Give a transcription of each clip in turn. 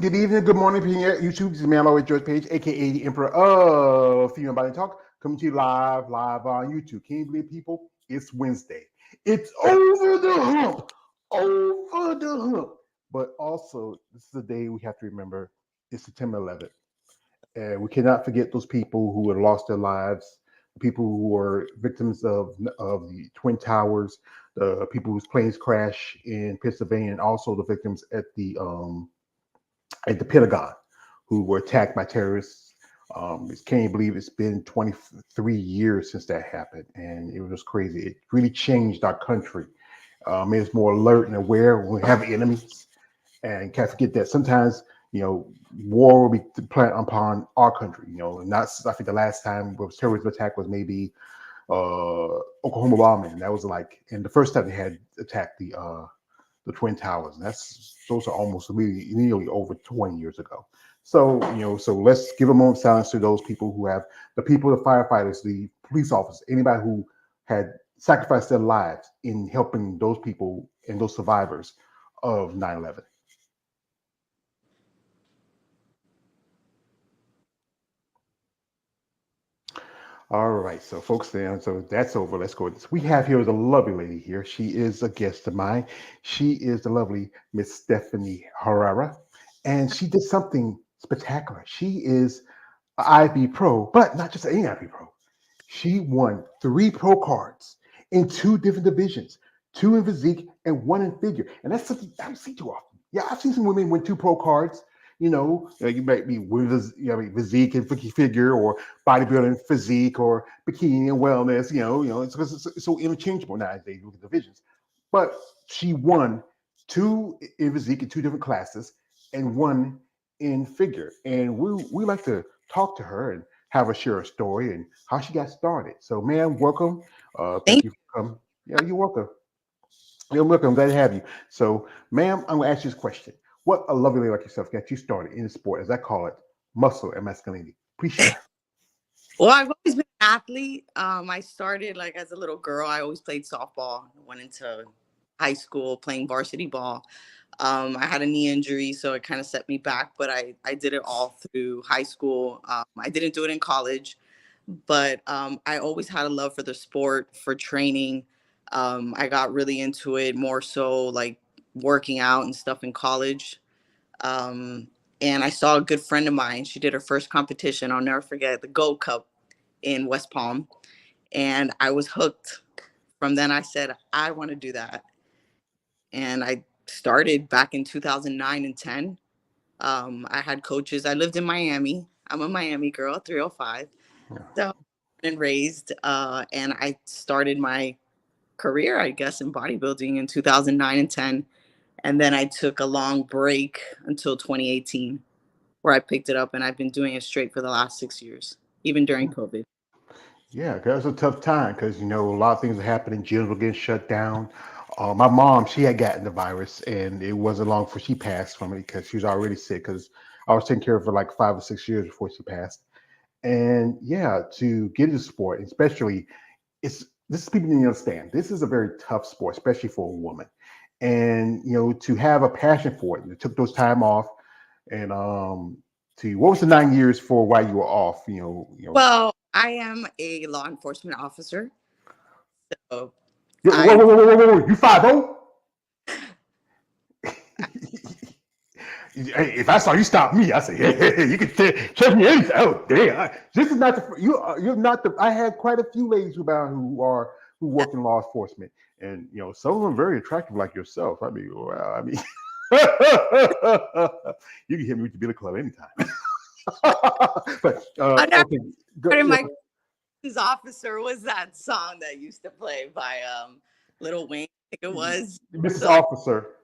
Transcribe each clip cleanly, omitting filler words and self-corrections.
good evening, good morning, here YouTube. This is man always George Page, aka the Emperor of Female Body Talk, coming to you live on YouTube. Can you believe, people? It's Wednesday. It's over the hump, over the hump. But also, this is a day we have to remember. It's September 11th, and we cannot forget those people who have lost their lives, the people who were victims of the Twin Towers, the people whose planes crashed in Pennsylvania, and also the victims at the Pentagon, who were attacked by terrorists. Can't you believe it's been 23 years since that happened, and it was crazy. It really changed our country, made us more alert and aware when we have enemies, and can't forget that sometimes war will be planned upon our country. Not I think the last time was terrorism attack was maybe Oklahoma bombing, and that was and the first time they had attacked the Twin Towers. And those are almost nearly over 20 years ago. So, so let's give a moment of silence to those people the firefighters, the police officers, anybody who had sacrificed their lives in helping those people and those survivors of 9/11. All right, so folks, so that's over. Let's go with this. We have here the lovely lady here. She is a guest of mine. She is the lovely Miss Stephanie Herrera, and she did something spectacular. She is an IFBB pro, but not just any IFBB pro. She won 3 pro cards in 2 different divisions, 2 in physique and 1 in figure, and that's something I don't see too often. Yeah, I've seen some women win 2 pro cards. You might be with physique and figure, or bodybuilding physique, or bikini and wellness. It's so interchangeable nowadays with the divisions. But she won 2 in physique in 2 different classes and 1 in figure. And we like to talk to her and have her share a story and how she got started. So, ma'am, welcome. Thank Thank you for coming. Yeah, you're welcome. You're welcome. I'm glad to have you. So, ma'am, I'm going to ask you this question. What a lovely lady like yourself got you started in the sport, as I call it, muscle and masculinity? Please share. Well, I've always been an athlete. I started like as a little girl. I always played softball. Went into high school playing varsity ball. I had a knee injury, so it kind of set me back. But I did it all through high school. I didn't do it in college, but I always had a love for the sport, for training. I got really into it more so like working out and stuff in college. Um, and I saw a good friend of mine. She did her first competition. I'll never forget the Gold Cup in West Palm. And I was hooked. From then, I said, I want to do that. And I started back in 2009 and 10. I had coaches. I lived in Miami. I'm a Miami girl, 305. Yeah. So, and raised. And I started my career, I guess, in bodybuilding in 2009 and 10. And then I took a long break until 2018, where I picked it up, and I've been doing it straight for the last 6 years, even during COVID. Yeah, because it was a tough time because a lot of things were happening. Gyms were getting shut down. My mom, she had gotten the virus, and it wasn't long before she passed from it because she was already sick. Because I was taking care of her like 5 or 6 years before she passed. And yeah, to get into sport, especially, this is people need to understand. This is a very tough sport, especially for a woman. And to have a passion for it, you took those time off, and to what was the 9 years for while you were off? Well, I am a law enforcement officer. So Whoa, whoa, I, whoa, whoa, whoa, whoa, you 5-0? If I saw you stop me, I say, hey, you can check me anytime. Oh, damn! This is not you're not the. I had quite a few ladies who work in law enforcement, and some of them very attractive, like yourself. I mean, well, I mean, you can hit me with the billy club anytime. But another okay, part good. of Yeah. my officer was that song that used to play by Little Wayne, I think it was. Mrs. So Officer.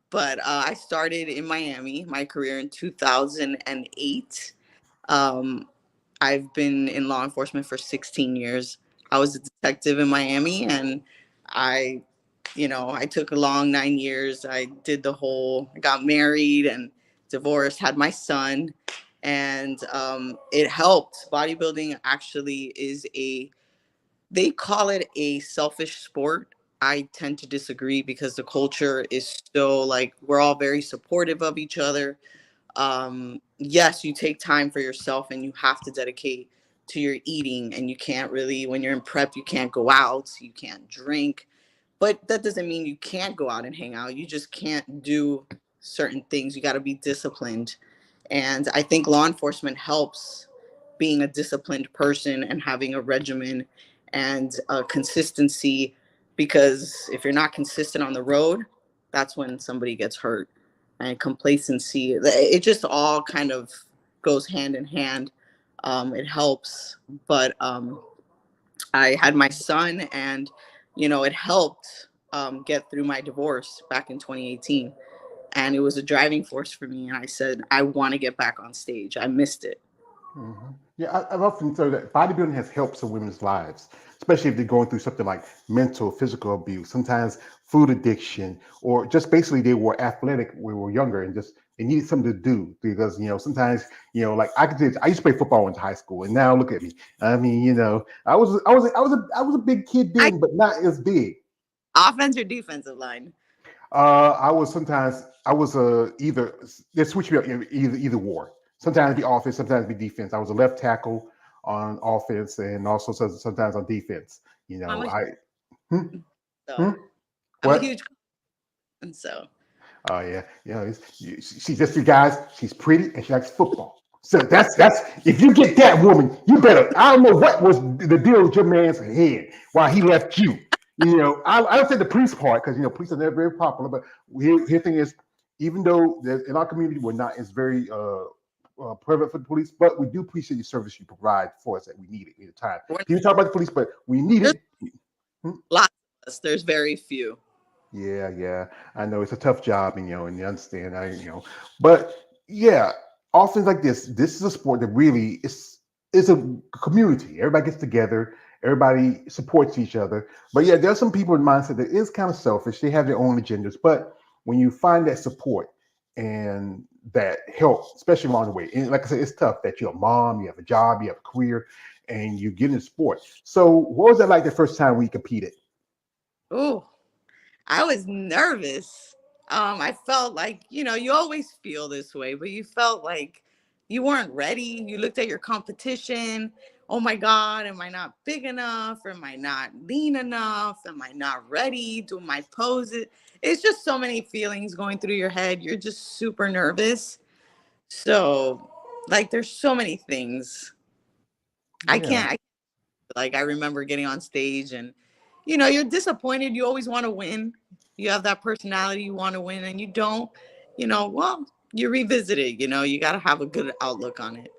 but I started in Miami, my career in 2008. Um, I've been in law enforcement for 16 years. I was a detective in Miami, and I, I took a long 9 years. I did I got married and divorced, had my son, and it helped. Bodybuilding actually they call it a selfish sport. I tend to disagree because the culture is so like we're all very supportive of each other. Yes, you take time for yourself and you have to dedicate to your eating, and you can't really, when you're in prep, you can't go out, you can't drink, but that doesn't mean you can't go out and hang out. You just can't do certain things. You got to be disciplined. And I think law enforcement helps being a disciplined person and having a regimen and a consistency, because if you're not consistent on the road, that's when somebody gets hurt. And complacency, it just all kind of goes hand in hand. It helps. But I had my son, and it helped get through my divorce back in 2018, and it was a driving force for me. And I said, I want to get back on stage. I missed it. Yeah, I've often said that bodybuilding has helped some women's lives, especially if they're going through something like mental, physical abuse, sometimes food addiction, or just basically they were athletic when we were younger and just they needed something to do because sometimes like I could say I used to play football in high school and now look at me. I mean I was a big kid I then, but not as big. Offense or defensive line? I was sometimes I was either they switch me up either war. Sometimes be offense, sometimes be defense. I was a left tackle on offense and also sometimes on defense. I'm a I hmm, so hmm, I'm a what? huge, and so Oh yeah, she's just you guys. She's pretty and she likes football. So that's if you get that woman, you better. I don't know what was the deal with your man's head while he left you. I don't say the police part because police are never very popular. But here thing is, even though in our community we're not as very prevalent for the police, but we do appreciate the service you provide for us that we need it at the time. we're, People talk about the police, but we need there's it. Hmm? lots of us. There's very few. Yeah, yeah. I know it's a tough job, and you understand. But yeah, all things like this. This is a sport that really is a community. Everybody gets together. Everybody supports each other. But yeah, there's some people in mindset that is kind of selfish. They have their own agendas. But when you find that support and that help, especially along the way, and like I said, it's tough that you're a mom, you have a job, you have a career, and you get in sport. So, what was that like the first time we competed? Oh, I was nervous. I felt like, you always feel this way, but you felt like you weren't ready. You looked at your competition. Oh my God, am I not big enough? Am I not lean enough? Am I not ready? Do my poses? It's just so many feelings going through your head. You're just super nervous. So, like, there's so many things. I Yeah. can't, like I remember getting on stage and you're disappointed. You always want to win. You have that personality, you want to win, and you don't, well, you revisit it, you got to have a good outlook on it.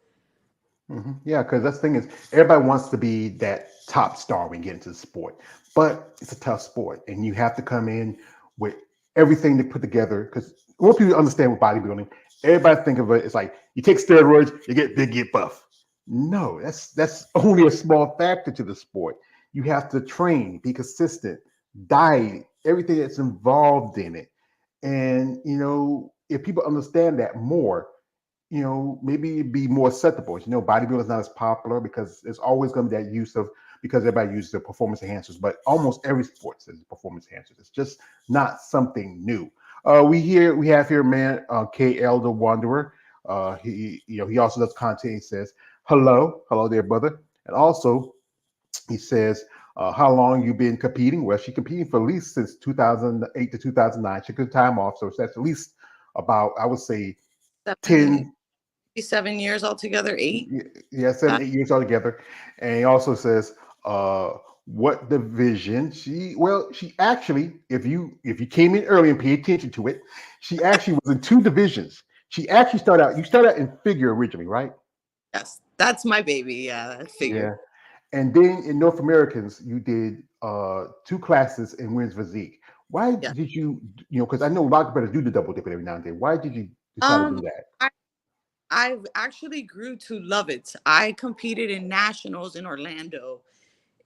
Yeah, because that's the thing is everybody wants to be that top star when you get into the sport, but it's a tough sport, and you have to come in with everything to put together. Because most people understand with bodybuilding, everybody think of it as like you take steroids, you get big, get buff. No, that's only a small factor to the sport. You have to train, be consistent, diet, everything that's involved in it, and if people understand that more maybe be more acceptable. Bodybuilding is not as popular because there's always going to be that use of because everybody uses the performance enhancers, but almost every sport says performance enhancers. It's just not something new. We have here man KL the Wanderer. He also does content. He says hello there, brother, and also he says. How long you been competing? Well, she competing for at least since 2008 to 2009. She took time off, so that's at least about I would say seven 10 7 years altogether, 8. yeah, Uh, 7 8 years altogether. And he also says what division she actually if you came in early and paid attention to it, she actually was in two divisions. She actually started out in figure originally, right? yes, that's my baby. Yeah, I figure. Yeah. And then in North Americans you did two classes in women's physique. Why Yeah. did because I know a lot of competitors do the double dip every now and then. Why did you decide to do um that? I I've actually grew to love it. I competed in nationals in Orlando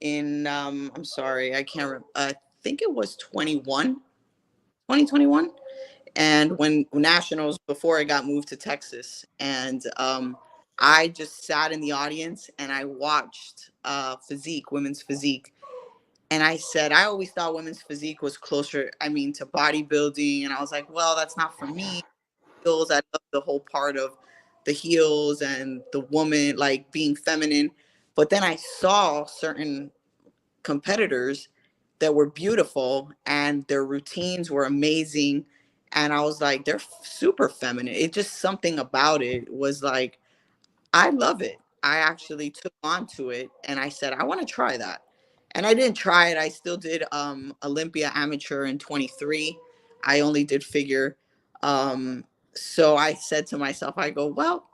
in I'm sorry, I can't I think it was 2021, and when nationals before I got moved to Texas. And I just sat in the audience and I watched women's physique, And I said, I always thought women's physique was closer, I mean, to bodybuilding. And I was like, well, that's not for me. Heels, I love the whole part of the heels and the woman, like being feminine. But then I saw certain competitors that were beautiful and their routines were amazing. And I was like, they're super feminine. It just something about it was like, I love it. I actually took on to it and I said, I want to try that. And I didn't try it. I still did Olympia amateur in 23. I only did figure. Um, so I said to myself, I go, well,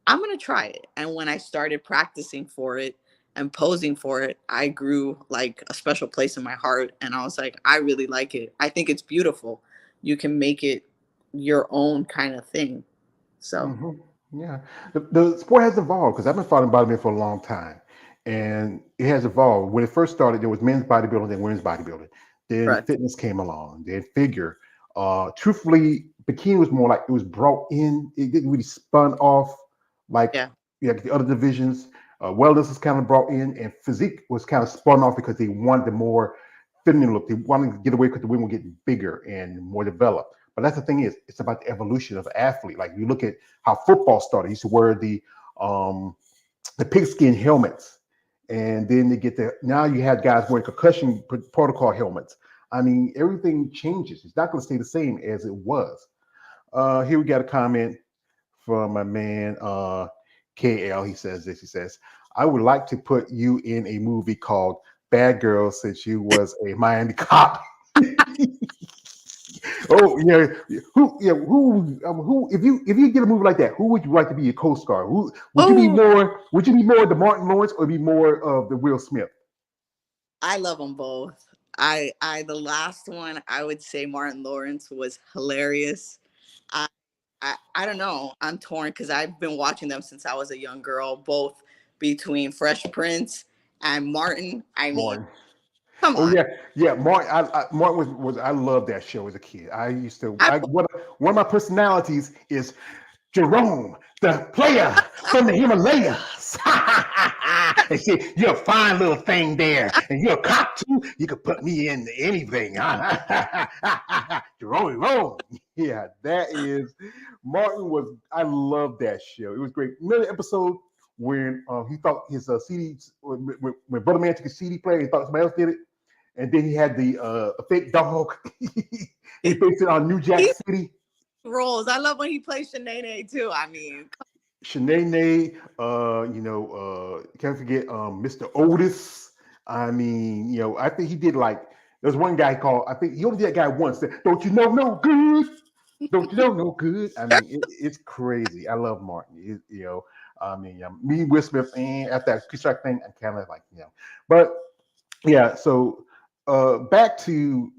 I'm going to try it. And when I started practicing for it and posing for it, I grew like a special place in my heart. And I was like, I really like it. I think it's beautiful. You can make it your own kind of thing. So, Hmm. Yeah, the sport has evolved because I've been following bodybuilding for a long time, and it has evolved. When it first started, there was men's bodybuilding and women's bodybuilding. Then correct. fitness came along. Then figure. Truthfully, bikini was more like it was brought in. It didn't really spun off like Yeah. yeah the other divisions. Wellness was kind of brought in, and physique was kind of spun off because they wanted the more feminine look. They wanted to get away because the women were getting bigger and more developed. But that's the thing is, it's about the evolution of the athlete. Like you look at how football started. You used to wear um, the pigskin helmets, and then they get the now you have guys wearing concussion protocol helmets. I mean, everything changes. It's not going to stay the same as it was. Here we got a comment from my man KL. He says this. He says, "I would like to put you in a movie called Bad Girls since you was a Miami cop." Oh yeah, who if you get a movie like that, who would you like to be your co-star? Who would you be Oh, more? Would you be more the Martin Lawrence or be more of the Will Smith? I love them both. The last one, I would say Martin Lawrence was hilarious. I, I don't know. I'm torn because I've been watching them since I was a young girl, both between Fresh Prince and Martin. I mean, Martin. come Oh on. yeah, yeah. Martin. Martin was I loved that show as a kid. I used to. I, One of my personalities is Jerome, the player from the Himalayas. And see, you're a fine little thing there, and you're a cop too. You could put me in anything. Jerome. Yeah, that is Martin was. I love that show. It was great. Remember the episode when he thought his CD when Brother Man took his CD player, he thought somebody else did it, and then he had the fake dog. He based it on New Jack he City. rolls. I love when he plays Shanae too. I mean, Shanae, can't forget Mr. Otis. I mean, I think he did like there's one guy called I think he only did that guy once. Don't you know no good? Don't you know no good? I mean, it's crazy. I love Martin. I mean, me Will Smith, and after that Chris Rock thing, I'm kind of like but yeah. So back to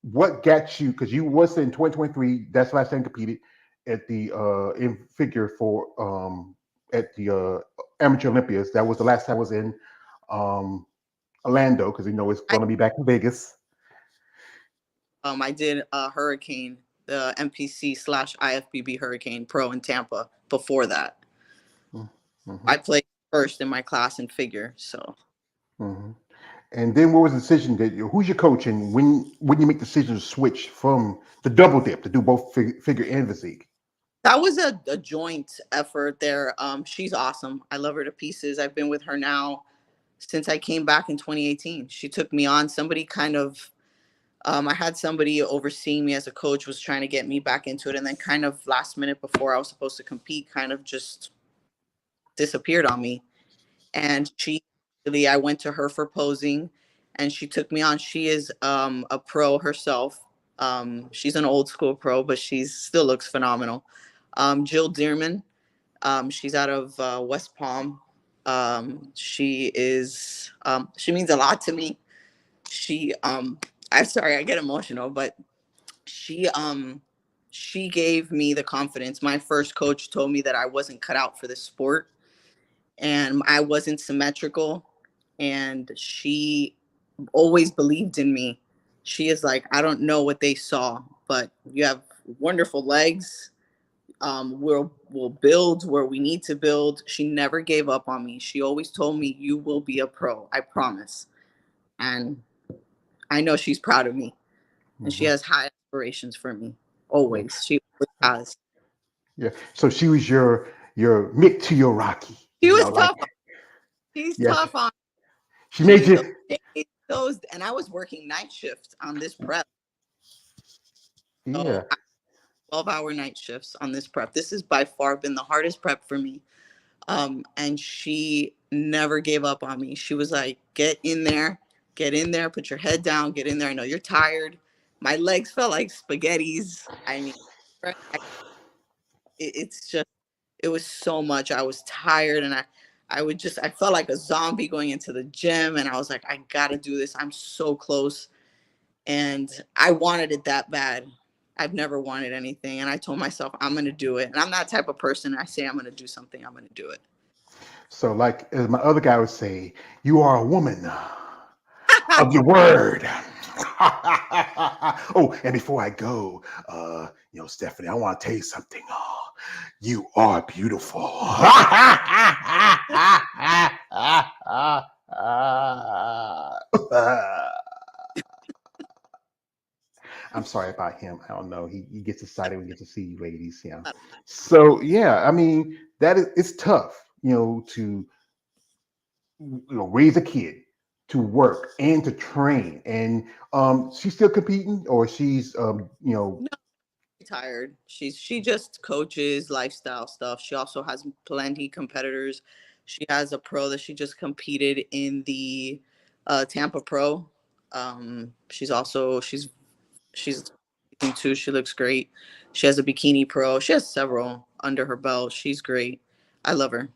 what got you because you was in 2023. That's the last time you competed at the in figure for at the amateur Olympias. That was the last time I was in um Orlando because it's I going to be back in Vegas. I did Hurricane, the MPC/IFBB Hurricane Pro in Tampa. Before that, Mm-hmm. I played first in my class in figure. So Mm-hmm. And then what was the decision that who's your coach and when you make the decision to switch from the double dip to do both figure and physique? that was a joint effort there. She's awesome. I love her to pieces. I've been with her now since I came back in 2018. She took me on. Somebody kind of, I had somebody overseeing me as a coach was trying to get me back into it, and then kind of last minute before I was supposed to compete, kind of just disappeared on me. And she really, I went to her for posing, and she took me on. She is a pro herself. She's an old school pro, but she still looks phenomenal. Jill Dearman. She's out of West Palm. She means a lot to me. She I'm sorry, I get emotional, but she um she gave me the confidence. My first coach told me that I wasn't cut out for this sport and I wasn't symmetrical, and she always believed in me. She is like, I don't know what they saw, but you have wonderful legs. We'll build where we need to build. She never gave up on me. She always told me, you will be a pro, I promise. and I know she's proud of me, and she Hmm. has high aspirations for me. Yeah. Always, she always has. Yeah. So she was your Mick to your Rocky. She You was know, like tough. She's yes, tough on she made she those you. days, those, and I was working night shifts on this prep. Yeah. So 12-hour night shifts on this prep. This has by far been the hardest prep for me. And she never gave up on me. She was like, get in there, put your head down, get in there. I know you're tired. My legs felt like spaghettis. I mean, it's just, it was so much. I was tired, and I felt like a zombie going into the gym. And I was like, I gotta do this. I'm so close. And I wanted it that bad. I've never wanted anything. And I told myself, I'm going to do it. And I'm that type of person. I say I'm going to do something, I'm going to do it. So, like as my other guy would say, you are a woman of your word. Oh, and before I go, Stephanie, I want to tell you something. You are beautiful. I'm sorry about him. I don't know. He gets excited when he gets to see you ladies. Yeah. So yeah, I mean that is it's tough, to raise a kid, to work and to train. And she's still competing, or she's No, retired. She just coaches lifestyle stuff. She also has plenty competitors. She has a pro that she just competed in the Tampa Pro. She's amazing too. She looks great. She has a bikini pro. She has several under her belt. She's great. I love her.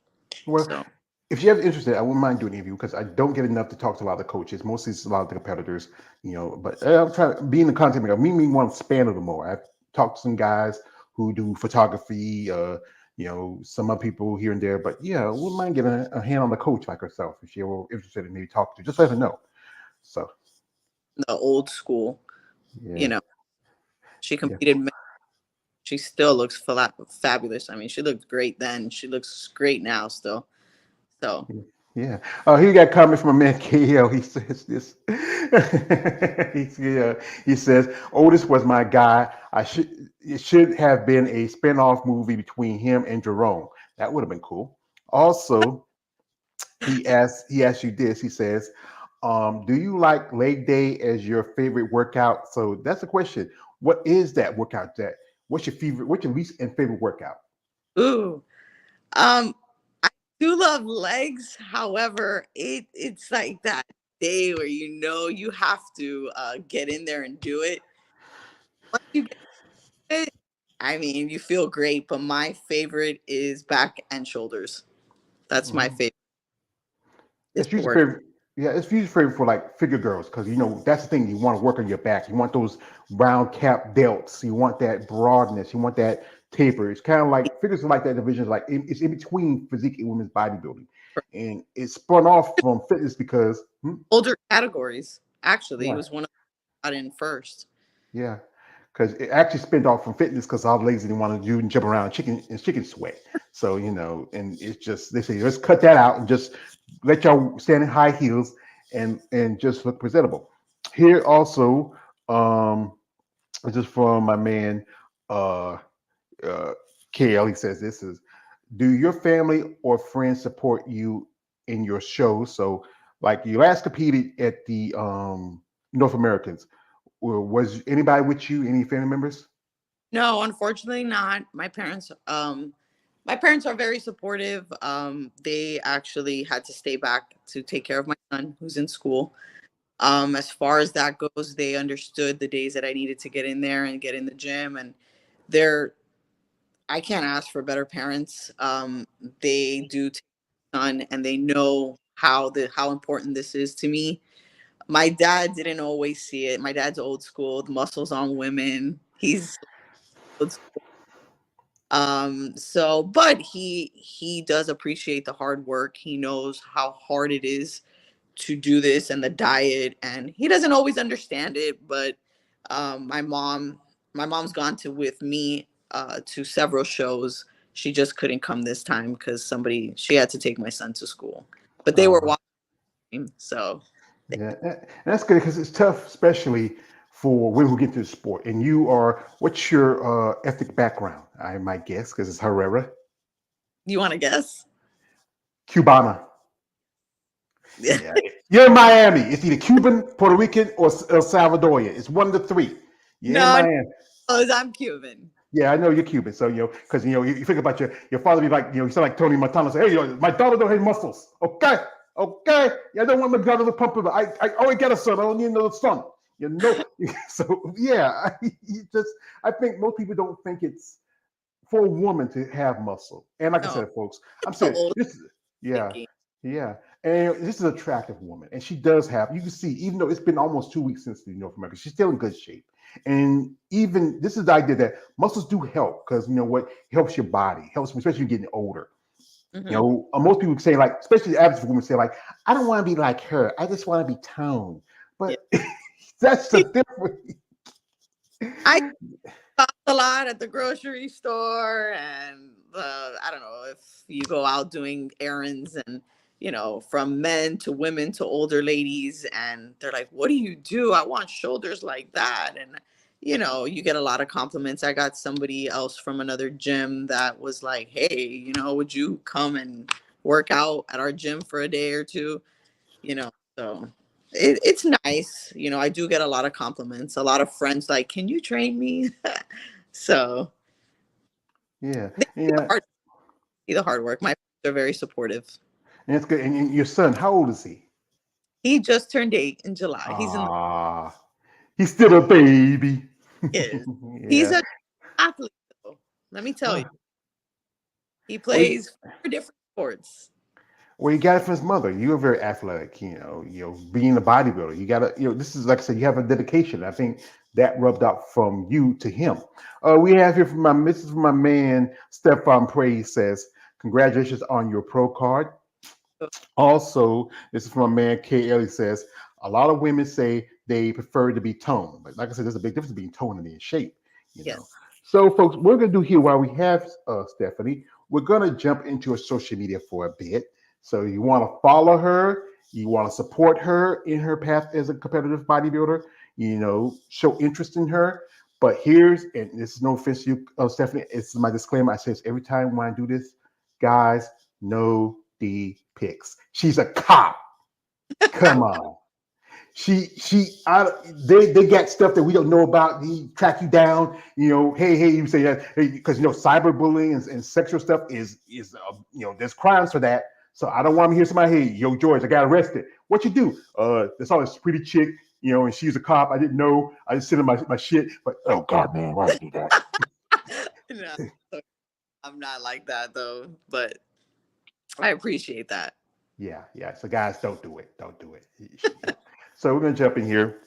well, So if you're ever interested, I wouldn't mind doing an interview because I don't get enough to talk to a lot of the coaches. Mostly it's a lot of the competitors, But I'm trying to be in the content maker. Me want to span a little more. I've talked to some guys who do photography, some other people here and there. But yeah, I wouldn't mind getting a hand on the coach like herself if you're interested in maybe talking to. Just let her know. So the old school, you yeah, know, she yeah. competed. She still looks fabulous. I mean, she looked great then. She looks great now still. So Yeah. Here you got a comment from a man, KL. He says this. He says, Otis was my guy. It should have been a spin-off movie between him and Jerome. That would have been cool. Also, he asked you this. He says, do you like leg day as your favorite workout? So that's the question. What is that workout that? What's your least and favorite workout? ooh, I do love legs. However, it's like that day where you have to get in there and do it. Once you get it, I mean, you feel great. But my favorite is back and shoulders. That's my Mhm. favorite. It's It's the usually work. favorite. Yeah, it's usually favorite for like figure girls because that's the thing you want to work on your back. You want those round cap delts. You want that broadness. You want that taper. It's kind of like figures are like that division. Like it's in between physique and women's bodybuilding, and it spun off from fitness because Older categories. Actually, it yeah, was one of the got in first. yeah, because it actually spun off from fitness because all the ladies didn't want to do and jump around chicken sweat. So and it's just they say let's cut that out and just let y'all stand in high heels and just look presentable. Here also, this is from my man uh uh KL. He says this is do your family or friends support you in your show? So like you last competed at the North Americans. Was anybody with you, any family members? No, unfortunately not. My parents are very supportive. They actually had to stay back to take care of my son who's in school. As far as that goes, they understood the days that I needed to get in there and get in the gym, and they're I can't ask for better parents. They do take my son, and they know how important this is to me. My dad didn't always see it. My dad's old school, the muscles on women. He's old. So but he does appreciate the hard work. He knows how hard it is to do this and the diet, and he doesn't always understand it. But my mom's gone to with me to several shows. She just couldn't come this time because she had to take my son to school, but they were Uh, watching, so Yeah, and that's good because it's tough, especially for women who get into the sport. And you are, what's your ethnic background? I might guess because it's Herrera, You want to guess? Cubana. Yeah, you're in Miami. It's either Cuban, Puerto Rican, or El Salvadorian. It's one of the three. You're in No, Miami. I'm Cuban. Yeah, I know you're Cuban. So because you think about your father be like, you sound like Tony Montana. Say, hey, my daughter don't have muscles. Okay, okay. Yeah, I don't want my daughter to pump it. I already got a son. I don't need another son. You know. So yeah, I think most people don't think it's for a woman to have muscle. And like I No, said, folks, I'm so saying old this. Yeah, thinking. yeah. And this is an attractive woman, and she does have. You can see, even though it's been almost 2 weeks since the North America, she's still in good shape. And even this is the idea that muscles do help because you know what it helps your body, helps especially getting older. Hmm. Most people say like, especially the average women say like, I don't want to be like her. I just want to be toned. Yeah. But that's the difference. I shop a lot at the grocery store, and I don't know if you go out doing errands, and from men to women to older ladies, and they're like, "What do you do? I want shoulders like that." And you get a lot of compliments. I got somebody else from another gym that was like, "Hey, would you come and work out at our gym for a day or two?" So it's nice. I do get a lot of compliments. A lot of friends like, "Can you train me?" So Yeah, they yeah, see the hard work. My friends are very supportive. and it's good. And your son, how old is he? He just turned 8 in July. He's in the Ah, he's still a baby. kids. He's Yeah. a athlete, though. Let me tell you, Ah, he well, you, plays 4 different sports. well, you got it from his mother. You are very athletic. Being a bodybuilder, you got to. This is like I said, you have a dedication. I think that rubbed out from you to him. We have here from this is from my man Stefan Praise says, "Congratulations on your pro card." Also, this is from a man, K. Ellie says, a lot of women say they prefer to be toned. But like I said, there's a big difference between tone and being shape. Yes. So, folks, what we're going to do here while we have Stephanie, we're going to jump into her social media for a bit. So, you want to follow her, you want to support her in her path as a competitive bodybuilder, show interest in her. But and this is no offense to you, Stephanie, it's my disclaimer. I say this every time when I do this, guys, no D pics. She's a cop. Come on. They got stuff that we don't know about. He track you down. Hey, you say that because cyberbullying and sexual stuff is there's crimes for that. So I don't want to hear somebody, hey, yo, George, I got arrested. What you do? There's all this pretty chick, and she's a cop. I didn't know. I just sent her my shit. But oh God, man, why would you do that? No, I'm not like that though, but I appreciate that. Yeah, yeah. So guys, don't do it. Don't do it. So we're gonna jump in here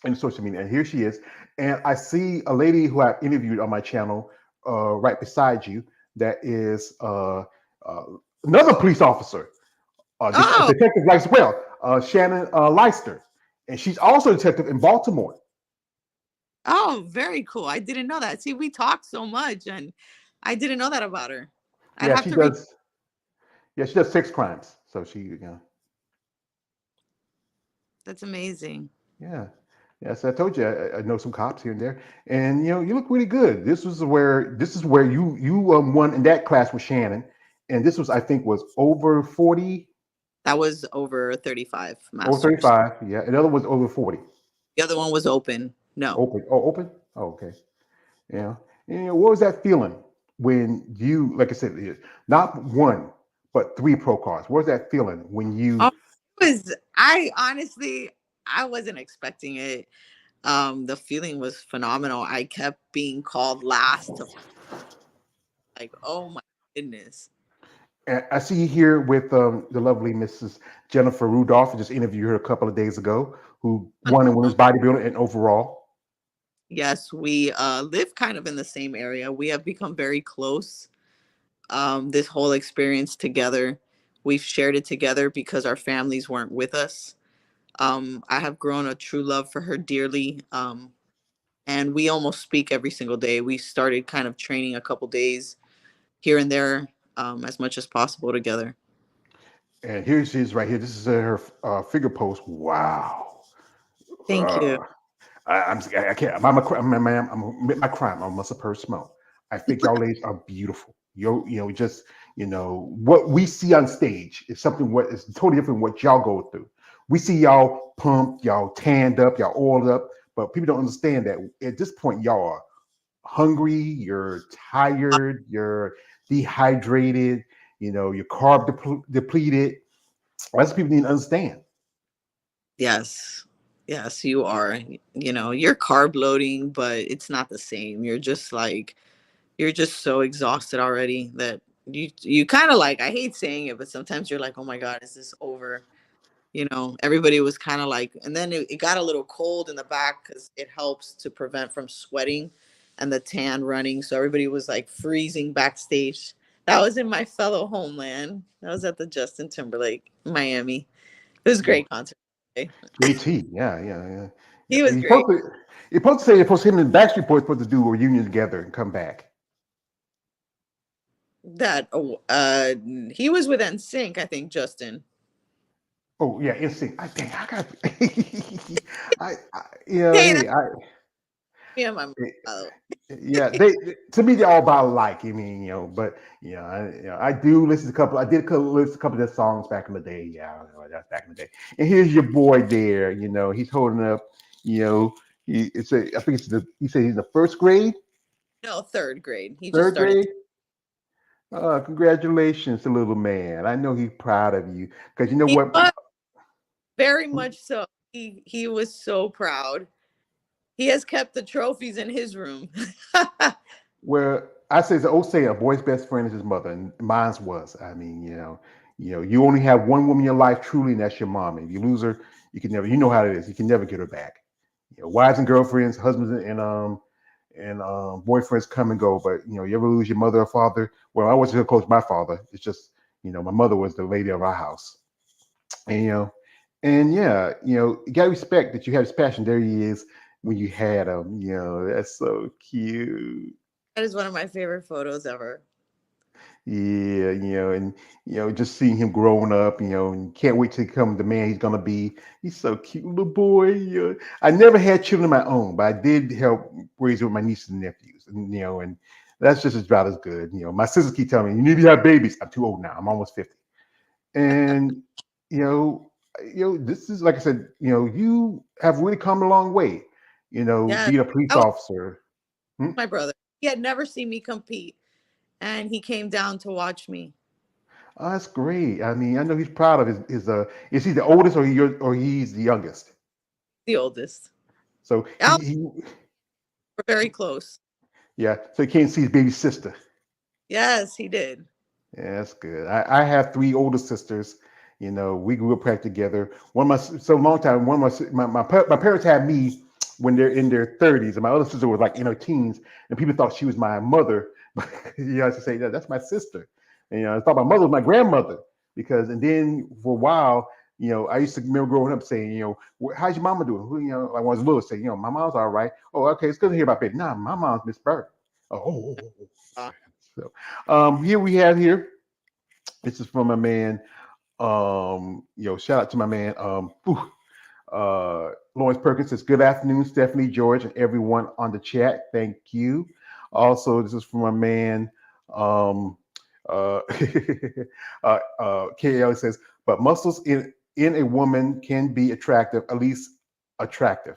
in social media, and here she is. And I see a lady who I interviewed on my channel right beside you. That is uh, another police officer, a Oh, detective as well, Shannon Leister, and she's also a detective in Baltimore. oh, very cool. I didn't know that. See, we talk so much, and I didn't know that about her. I'd Yeah, have she to read. does. Yeah, she does sex crimes. So That's amazing. yeah. Yes, I told you I know some cops here and there, and you look really good. This is where you won in that class with Shannon, and this was I think was over 40, That was over 35 over masters. 35. Yeah, another was over 40. The other one was open. No. Open. Oh, open. Oh, okay. Yeah. What was that feeling when you, like I said, not one but three pro cards? What was that feeling when Oh, you? I honestly, I wasn't expecting it. The feeling was phenomenal. I kept being called last to, like, oh my goodness. I see you here with the lovely Mrs. Jennifer Rudolph. I just interviewed her a couple of days ago, who won in women's bodybuilding and overall. Yes, we live kind of in the same area. We have become very close. This whole experience together, we've shared it together because our families weren't with us. I have grown a true love for her dearly. And we almost speak every single day. We started kind of training a couple days here and there, as much as possible together. And here's his right here. This is her figure post. Wow. Thank you. Uh, I can't. I'm my crime. I must have heard smoke. I think y'all ladies are beautiful. Just what we see on stage is something what is totally different from what y'all go through. We see y'all pumped, y'all tanned up, y'all oiled up, but people don't understand that at this point y'all are hungry, you're tired, you're dehydrated, you're depleted. That's what people need to understand. Yes. Yes, you are. You're carb loading, but it's not the same. You're just so exhausted already that you kind of like, I hate saying it, but sometimes you're like, "Oh my God, is this over?" Everybody was kind of like, and then it got a little cold in the back because it helps to prevent from sweating and the tan running. So everybody was like freezing backstage. That was in my fellow homeland. That was at the Justin Timberlake, Miami. It was a Well, great concert. JT, yeah, yeah, yeah. Yeah, He was great. you're supposed to say him and Backstreet Boys supposed to do a reunion together and come back. That he was with NSYNC, I think, Justin. Oh yeah, instinct. I think I got. Hey, that's hey, me and my mom, eh, by the way. yeah, to me they're all about alike. I mean, but I do listen to a couple. I did listen to a couple of their songs back in the day. Yeah, that's back in the day. And here's your boy there. He's holding up. You know, I think he said he's in the first grade, No, third grade. He just third started. grade. Congratulations, little man. I know he's proud of you because you know He what? was very much so. He was so proud. He has kept the trophies in his room. Well, I say the old saying, a boy's best friend is his mother, and mine's was. I mean, you only have one woman in your life truly, and that's your mom. And if you lose her, you can never. You know how it is. You can never get her back. Wives and girlfriends, husbands and boyfriends come and go, but you ever lose your mother or father? Well, I wasn't so close to my father. It's just my mother was the lady of our house, and yeah, you gotta respect that you have this passion. There he is when you had him. That's so cute. That is one of my favorite photos ever. Yeah, and just seeing him growing up, and can't wait to become the man he's gonna be. He's so cute, little boy. I never had children of my own, but I did help raise with my nieces and nephews, and that's just about as good. My sisters keep telling me you need to have babies. I'm too old now. I'm almost 50, and you know, this is like I said. You have really come a long way. Yeah, Being a police that was officer. Hmm? my brother. He had never seen me compete, and he came down to watch me. Oh, that's great. I mean, I know he's proud of his is he the oldest or he's the youngest? The oldest. So Al, we're very close. yeah, so he can't see his baby sister. Yes, he did. Yeah, that's good. I have three older sisters. We grew up right together. One of my so long time. One of my parents had me when they're in their 30s, and my other sister was like in her teens, and people thought she was my mother. But I used to say that's my sister. And I thought my mother was my grandmother and then for a while, I used to remember growing up saying, how's your mama doing? Who, I was little, say, my mom's all right. Oh, okay, it's good to hear about baby. Nah, my mom's Miss Bird. Uh, So here we have here. This is from my man. Shout out to my man. Lawrence Perkins says, "Good afternoon, Stephanie, George, and everyone on the chat. Thank you." Also, this is from my man. Um, KL says, "But muscles in a woman can be attractive, at least attractive.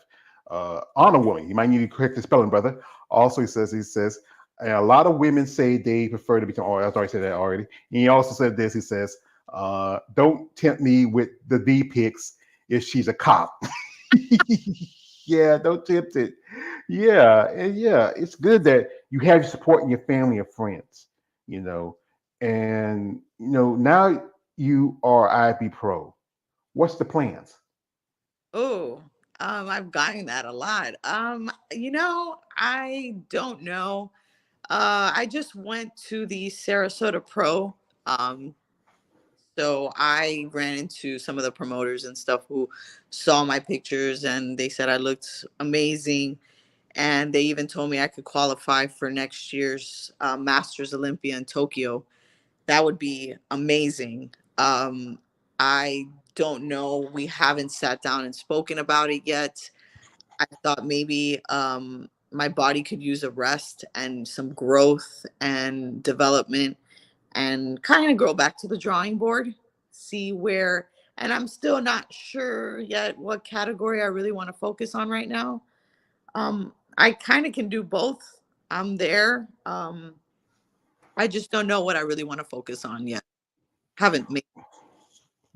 On a woman, you might need to correct the spelling, brother." Also, he says, "And a lot of women say they prefer to become." Oh, I already said that already. And he also said this. He says, "Don't tempt me with the D pics if she's a cop." Yeah, don't tempt it. Yeah, and yeah, it's good that you have support in your family and friends, you know. And now you are IB Pro. What's the plans? oh, I've gotten that a lot. I don't know. I just went to the Sarasota Pro. Um, so I ran into some of the promoters and stuff who saw my pictures and they said I looked amazing. And they even told me I could qualify for next year's Masters Olympia in Tokyo. That would be amazing. I don't know. We haven't sat down and spoken about it yet. I thought maybe my body could use a rest and some growth and development and kind of go back to the drawing board, see where, and I'm still not sure yet what category I really want to focus on right now. I kind of can do both. I'm there. I just don't know what I really want to focus on yet. Haven't made.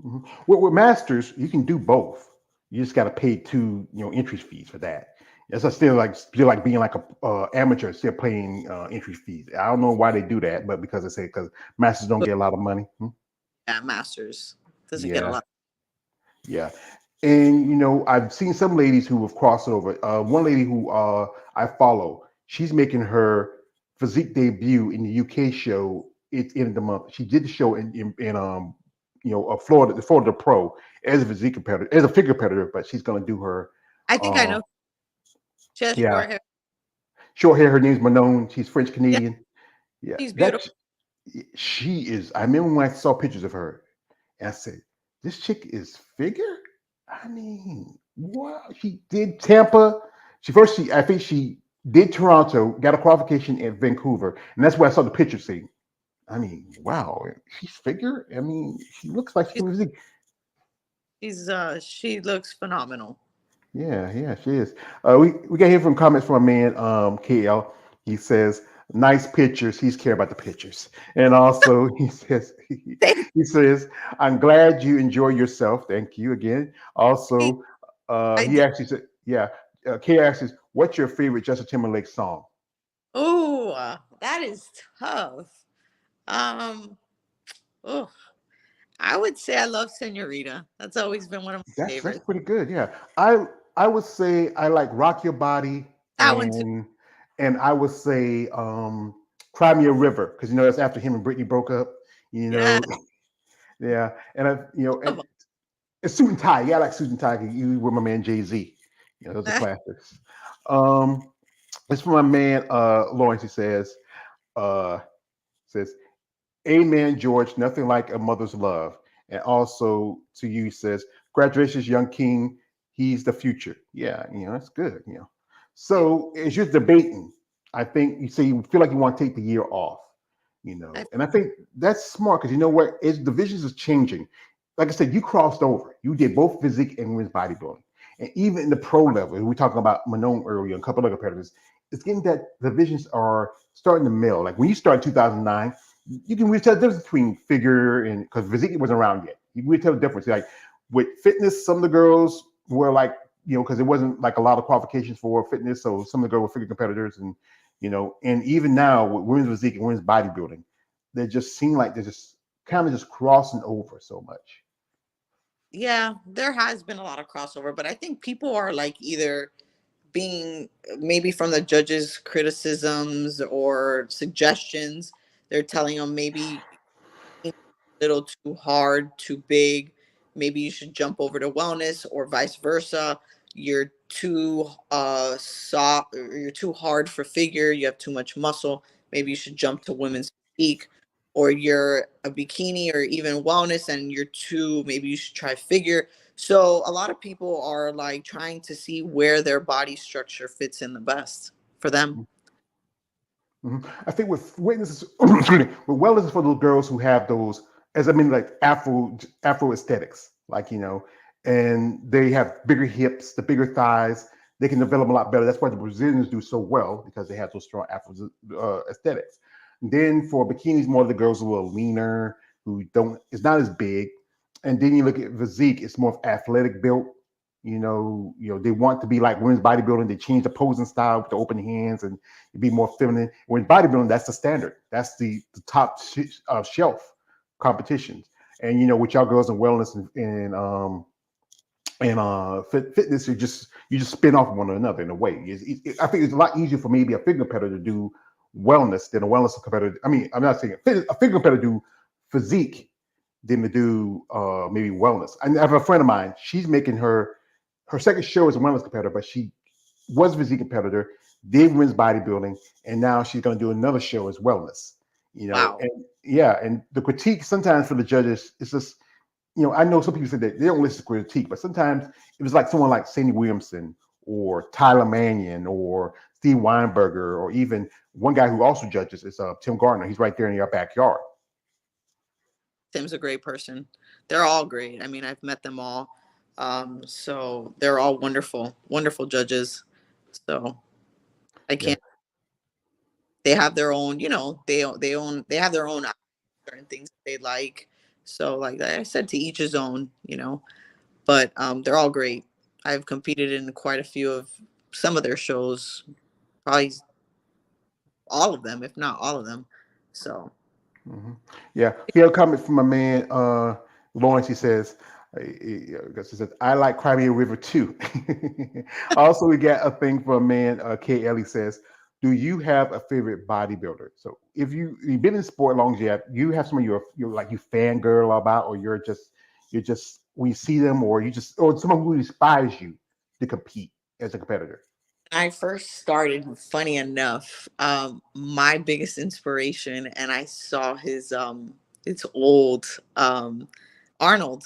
Mhm. Well, with masters, you can do both. You just got to pay two, entry fees for that. It's still like being like a amateur, still paying entry fees. I don't know why they do that, but because they say because masters don't get a lot of money. Yeah, masters doesn't get a Yeah, lot. yeah. And I've seen some ladies who have crossed over. One lady who I follow, she's making her physique debut in the UK show. It's end of the month. She did the show in Florida, the Florida Pro as a physique competitor, as a figure competitor, but she's gonna do her. I think I Uh, know. She has yeah, short hair. short hair. Her name's Manon. She's French Yeah, Canadian. Yeah, she's beautiful. that's she is. I remember when I saw pictures of her, and I said, "This chick is figure." I mean, what she did Tampa. I think she did Toronto, got a qualification at Vancouver, and that's where I saw the picture. See, I mean, wow, she's figure. I mean, she looks like she She's, can physique. she looks phenomenal. Yeah, yeah, she is. We got here from comments from a man, KL. He says, "Nice pictures." He's care about the pictures, and also he says, "I'm glad you enjoy yourself." Thank you again. Also, I he do. actually said, "Yeah." KL asks, "What's your favorite Justin Timberlake song?" Oh, that is tough. Um, oh, I would say I love Senorita. That's always been one of my That's favorites. pretty good. Yeah, I would say I like "Rock Your Body" That one too. and I would say "Cry Me a River" because that's after him and Britney broke up. You Yeah, know, yeah, and of and it's Suit and Tie. Yeah, I like Suit and Tie. You with my man Jay-Z. Those are them. classics. Um, it's from my man Lawrence. He uh, says, "Amen, George. Nothing like a mother's love." And also to you, he says, "Congratulations, young king. He's the future." Yeah, that's good. You. So as you're debating, I think you say you feel like you want to take the year off. I, And I think that's smart because you know what? As divisions is changing, like I said, you crossed over. You did both physique and women's bodybuilding, and even in the pro level, we talking about Manon earlier, and a couple other competitors. It's getting that divisions are starting to meld. Like when you started 2009, you can really tell the difference between figure and because physique wasn't around yet. You can really tell the difference. Like with fitness, some of the girls were like, because it wasn't like a lot of qualifications for fitness, so some of the girls were figure competitors, and and even now with women's physique and women's bodybuilding, they just seem like they're just kind of just crossing over so much. yeah, there has been a lot of crossover, but I think people are like either being maybe from the judges' criticisms or suggestions, they're telling them maybe a little too hard, too big. Maybe you should jump over to wellness or vice versa. You're too soft, or you're too hard for figure. You have too much muscle. Maybe you should jump to women's physique, or you're a bikini or even wellness and you're too, maybe you should try figure. So a lot of people are like trying to see where their body structure fits in the best for them. I think with witnesses, excuse me, with wellness is for those girls who have those, as I mean, like Afro aesthetics, like and they have bigger hips, the bigger thighs. They can develop a lot better. That's why the Brazilians do so well because they have those strong Afro aesthetics. And then for bikinis, more of the girls who are leaner, who don't, it's not as big. And then you look at physique, it's more of athletic built. They want to be like women's bodybuilding. They change the posing style with the open hands and be more feminine. When bodybuilding, that's the standard. That's the top shelf competitions. And with y'all girls in wellness and fitness, you just spin off one another in a way. I think it's a lot easier for maybe a figure competitor to do wellness than a wellness competitor. I mean, I'm not saying a figure competitor do physique than to do maybe wellness. I have a friend of mine. She's making her second show as a wellness competitor, but she was a physique competitor, did women's bodybuilding, and now she's going to do another show as wellness. Wow. And yeah, and the critique sometimes for the judges is just I know some people say that they don't listen to critique, but sometimes it was like someone like Sandy Williamson or Tyler Mannion or Steve Weinberger, or even one guy who also judges is Tim Gardner. He's right there in your backyard. Tim's a great person. They're all great. I mean, I've met them all. So they're all wonderful, wonderful judges. So I Yeah. can't. They have their own, they have their own certain things they like. So like I said, to each his own. But they're all great. I've competed in quite a few of some of their shows, probably all of them, if not all of them. So hmm Yeah. We have a comment from my man Lawrence. He says, I like Crimea River too. Also, we got a thing from a man, KL. He says, do you have a favorite bodybuilder? So if you've been in sport long as you have someone you're like you fangirl about, or you're just when you see them, or or someone who inspires you to compete as a competitor. I first started, funny enough, my biggest inspiration, and I saw it's old, Arnold,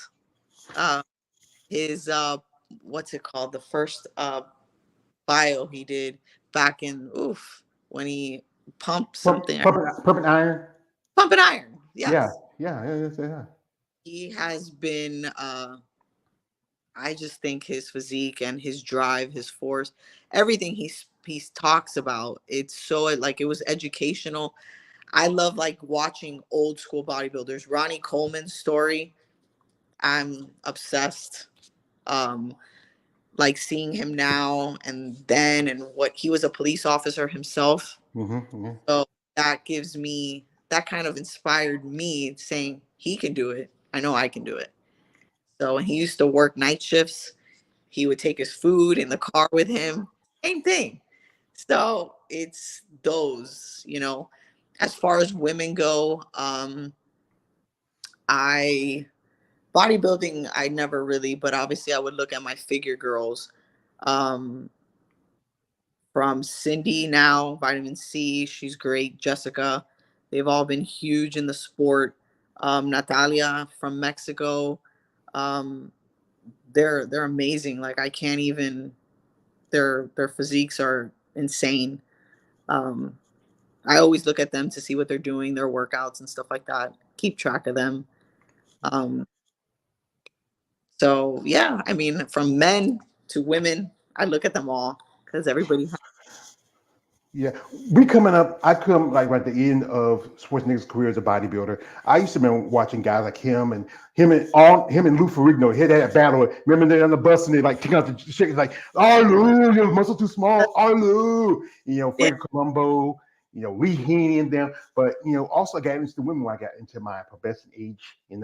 uh, his what's it called? The first bio he did back in when he pumped something, Pumping iron. pumping iron. Yeah, Yes, yeah. he has been. I just think his physique and his drive, his force, everything he talks about, it's so like it was educational. I love like watching old school bodybuilders. Ronnie Coleman's story, I'm obsessed. Um, like seeing him now and then, and what he was a police officer himself. Yeah. So that kind of inspired me, saying he can do it. I know I can do it. So when he used to work night shifts, he would take his food in the car with him. Same thing. So it's those. As far as women go, I bodybuilding I never really, but obviously I would look at my figure girls. Um, from Cindy now, Vitamin C, she's great. Jessica, they've all been huge in the sport. Natalia from Mexico, um, they're amazing. Like I can't even their physiques are insane. Um, I always look at them to see what they're doing, their workouts and stuff like that. Keep track of them. Um, so yeah, I mean, from men to women, I look at them all because everybody. Yeah, we coming up. I come like right at the end of Schwarzenegger's career as a bodybuilder. I used to remember watching guys like him and Lou Ferrigno hit that battle. Remember they on the bus and they like taking out the shit. It's like, oh Lou, your muscle too small. Oh Lou, Yeah, Frank Colombo, Lee Haney and them. But also I got into women when I got into my pubescent age. And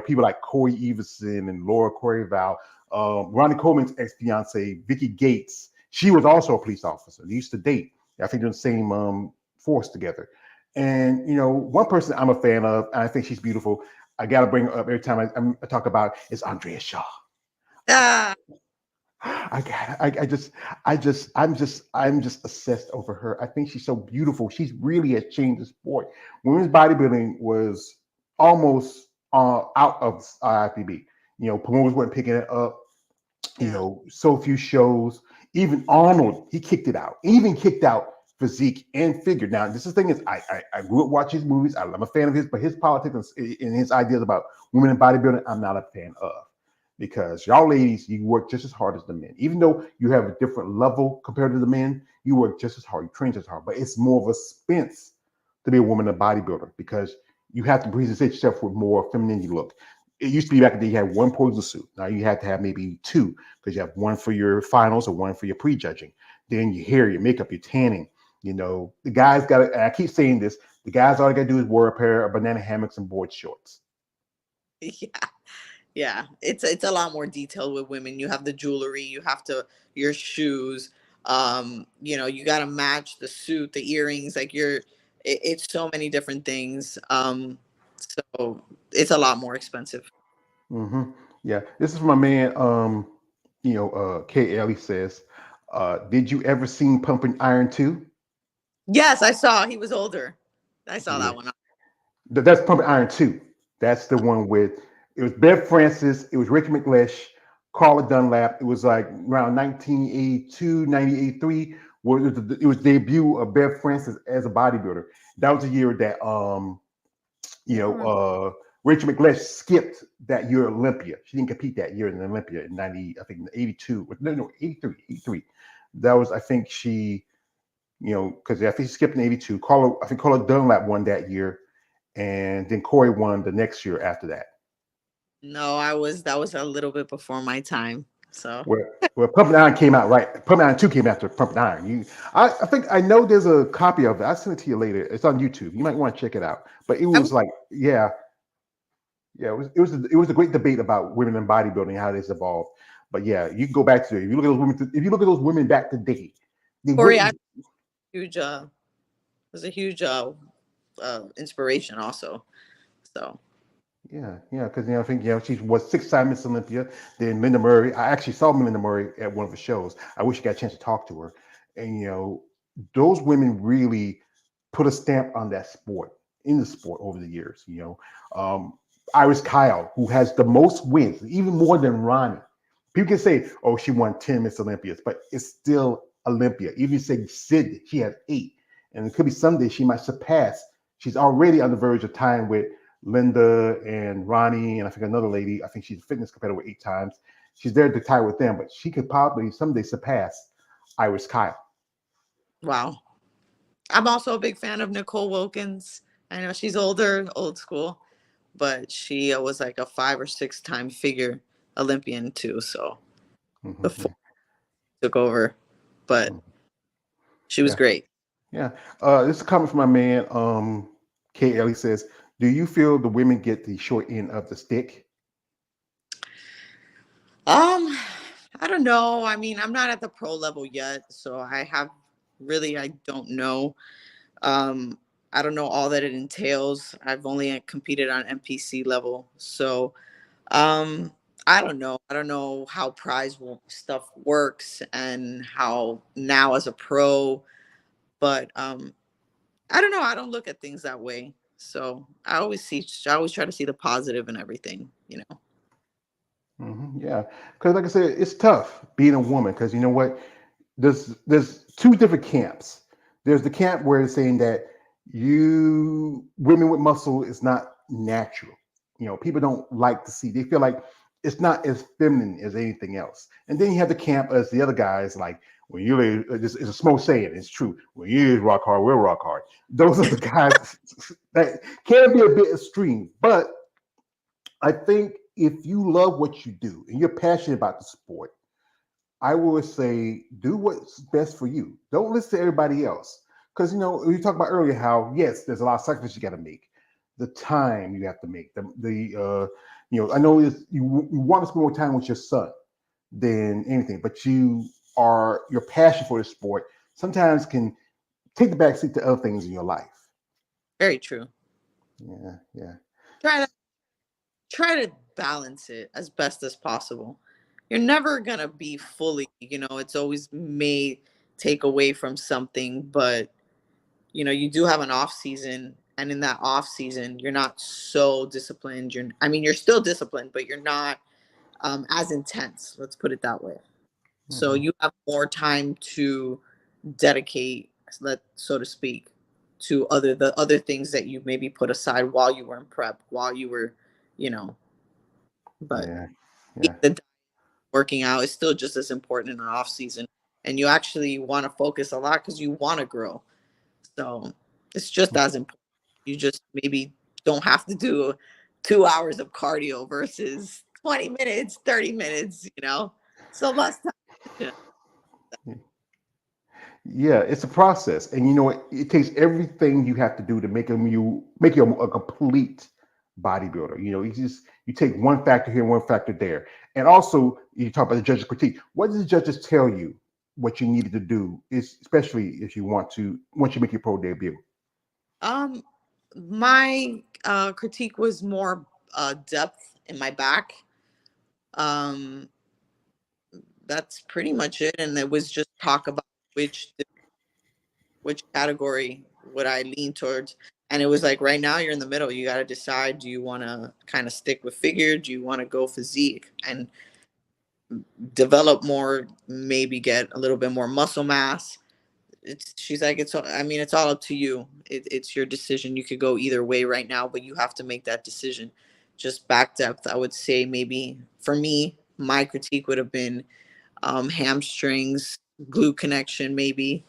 people like Corey Everson and Laura Coreyval, Ronnie Coleman's ex fiance Vicky Gates. She was also a police officer. They used to date. I think they're in the same force together. And one person I'm a fan of, and I think she's beautiful. I got to bring her up every time I talk about is Andrea Shaw. ah, I'm just obsessed over her. I think she's so beautiful. She's really has changed the sport. Women's bodybuilding was almost out of IFBB. Promoters weren't picking it up. yeah, So few shows. Even Arnold, he kicked it out. He even kicked out physique and figure. Now, this is the thing is, I grew up watching his movies. I'm a fan of his, but his politics and his ideas about women in bodybuilding, I'm not a fan of. Because y'all ladies, you work just as hard as the men. Even though you have a different level compared to the men, you work just as hard. You train just as hard. But it's more of a expense to be a woman in bodybuilder because you have to present yourself with more femininity look. It used to be back in the day you had one posing suit. Now you have to have maybe two because you have one for your finals or one for your prejudging. Then your hair, your makeup, your tanning. The guys got to, and I keep saying this, the guys all they got to do is wear a pair of banana hammocks and board shorts. yeah, yeah. It's a lot more detailed with women. You have the jewelry, you have to your shoes. You got to match the suit, the earrings. Like it's so many different things. So it's a lot more expensive. hmm Yeah, this is from my man, KL. He says, did you ever seen Pumping Iron 2? Yes, I saw he was older. I saw Yeah. that one. That's Pumping Iron 2. That's the one with It was Bev Francis. It was Ricky McLeish, Carla Dunlap. It was like around 1982, 1983. Where it was debut of Bev Francis as a bodybuilder. That was the year that you I don't know remember. Rachel McLeish skipped that year Olympia. She didn't compete that year in Olympia in 90. I think 82. No, 83. 83. That was I think she because I think she skipped in 82. I think Carla Dunlap won that year, and then Corey won the next year after that. No, that was a little bit before my time. So Where Pumping Iron came out right. Pumping Iron 2 came after Pumping Iron. I think I know there's a copy of it. I'll send it to you later. It's on YouTube. You might want to check it out. But it I was like, yeah, it was a great debate about women in bodybuilding, how it's evolved. But yeah, you can go back to it. If you look at those women, if you look at those women back today, they Corey, I wouldn't. huge was a huge inspiration also. So Yeah, because I think she was 6-time Miss Olympia. Then Linda Murray, I actually saw Linda Murray at one of the shows. I wish I got a chance to talk to her. And those women really put a stamp on that sport in the sport over the years. Iris Kyle, who has the most wins, even more than Ronnie. People can say, "Oh, she won 10 Miss Olympias," but it's still Olympia. Even if you say Sid, she has 8, and it could be someday she might surpass. She's already on the verge of tying with Linda and Ronnie, and I think another lady. I think she's a fitness competitor with 8 times. She's there to tie with them, but she could probably someday surpass Iris Kyle. wow. I'm also a big fan of Nicole Wilkins. I know she's older, old school, but she was like a 5 or 6 time figure Olympian too. So before Hmm. she took over, but she was Yeah, great. yeah. This is a comment from my man, K. Ellie says, "Do you feel the women get the short end of the stick?" Um, I don't know. I mean, I'm not at the pro level yet, so I don't know. Um, I don't know all that it entails. I've only competed on NPC level, so um, I don't know. I don't know how stuff works and how now as a pro, but I don't know. I don't look at things that way. So I always try to see the positive in everything, you know. Yeah, because like I said, it's tough being a woman. Because you know what? There's two different camps. There's the camp where it's saying that you women with muscle is not natural. People don't like to see. They feel like it's not as feminine as anything else. And then you have the camp as the other guys like when you it's a small saying. It's true. When you rock hard, we'll rock hard. Those are the guys that can be a bit extreme, but I think if you love what you do and you're passionate about the sport, I would say do what's best for you. Don't listen to everybody else. Because we talked about earlier how yes, there's a lot of sacrifices you got to make, the time you have to make, I know you want to spend more time with your son than anything, but your passion for the sport sometimes can take the backseat to other things in your life. Very true. Yeah, yeah. Try to try to balance it as best as possible. You're never gonna be fully, it's always may take away from something, but you do have an off season, and in that off season, you're not so disciplined. You're still disciplined, but you're not as intense. Let's put it that way. So Hmm. you have more time to dedicate, so to speak, to the other things that you maybe put aside while you were in prep, while you were, you know, but Yeah, yeah. the working out is still just as important in an off season, and you actually want to focus a lot because you want to grow. So it's just as important. You just maybe don't have to do 2 hours of cardio versus 20 minutes, 30 minutes. So less time. Yeah. Yeah, it's a process, and it takes everything you have to do to make you a complete bodybuilder. You take one factor here, one factor there, and also you talk about the judges' critique. What did the judges tell you what you needed to do? Is especially if you once you make your pro debut. Um, my critique was more depth in my back. Um, that's pretty much it, and it was just talk about which category would I lean towards. And it was like, right now you're in the middle. You got to decide, do you want to kind of stick with figure? Do you want to go physique and develop more, maybe get a little bit more muscle mass? She's like, I mean, it's all up to you. It's your decision. You could go either way right now, but you have to make that decision. Just back depth, I would say, maybe for me, my critique would have been hamstrings, glute connection, maybe.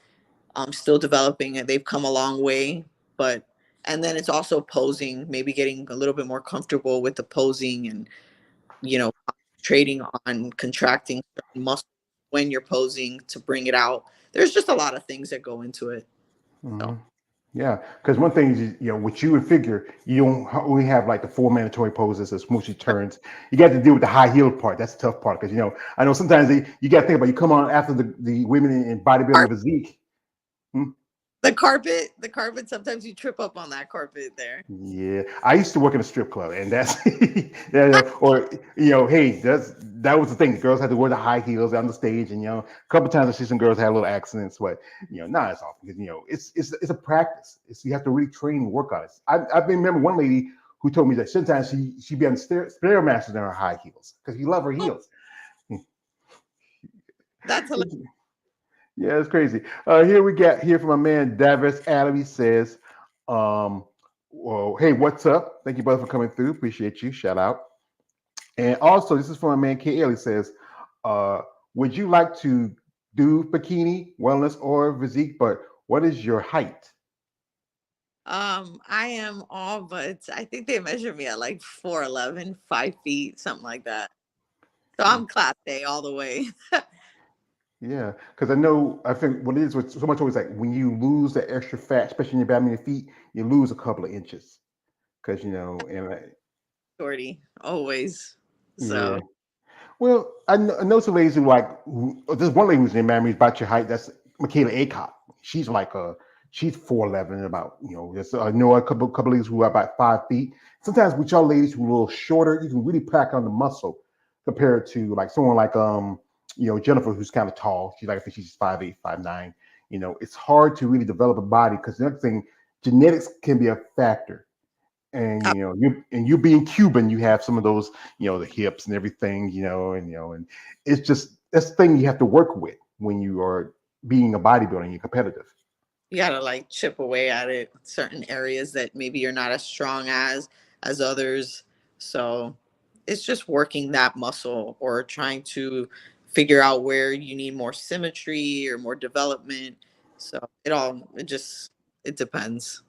Still developing it. They've come a long way, but and then it's also posing, maybe getting a little bit more comfortable with the posing, and trading on contracting certain muscles when you're posing to bring it out. There's just a lot of things that go into it. Hmm. So Yeah, because one thing is, with you and figure, you don't only have like the four mandatory poses, the smooshy turns. You got to deal with the high heel part. That's the tough part because I know sometimes you got to think about you come on after the women in bodybuilding physique. Hmm? the carpet, sometimes you trip up on that carpet there. Yeah, I used to work in a strip club, and that's or hey, that was the thing. The girls had to wear the high heels on the stage, and a couple times I see some girls had little accidents, but not as often because it's a practice. You have to really train and work on it. I remember one lady who told me that sometimes she'd be on stairmasters in her high heels because she loved her Oh, heels. that's hilarious. Yeah, it's crazy. Here we got here from my man Davis Adam. He says, well, hey, what's up? Thank you both for coming through. Appreciate you. Shout out. And also, this is from my man KL. He says, uh, would you like to do bikini, wellness, or physique? But what is your height? I am all, but I think they measured me at like 4'11", 5 feet, something like that. So Yeah, I'm class A all the way. yeah. Because I think what it is with so much always like when you lose the extra fat, especially in your back of your feet, you lose a couple of inches. Because Shorty, always. So yeah. Well, I know some ladies who there's one lady who's in Miami who's about your height. That's Michaela Acott. She's she's 4'11", about I know a couple ladies who are about 5 feet. Sometimes with y'all ladies who are a little shorter, you can really pack on the muscle compared to like someone like Jennifer who's kind of tall. She's like I think she's 5'8", 5'9". It's hard to really develop a body because the other thing, genetics can be a factor. And uh, you being Cuban, you have some of those, the hips and everything, and it's just that's the thing you have to work with when you are being a bodybuilder and you're competitive. you gotta like chip away at it. Certain areas that maybe you're not as strong as others. So it's just working that muscle or trying to figure out where you need more symmetry or more development. So it depends.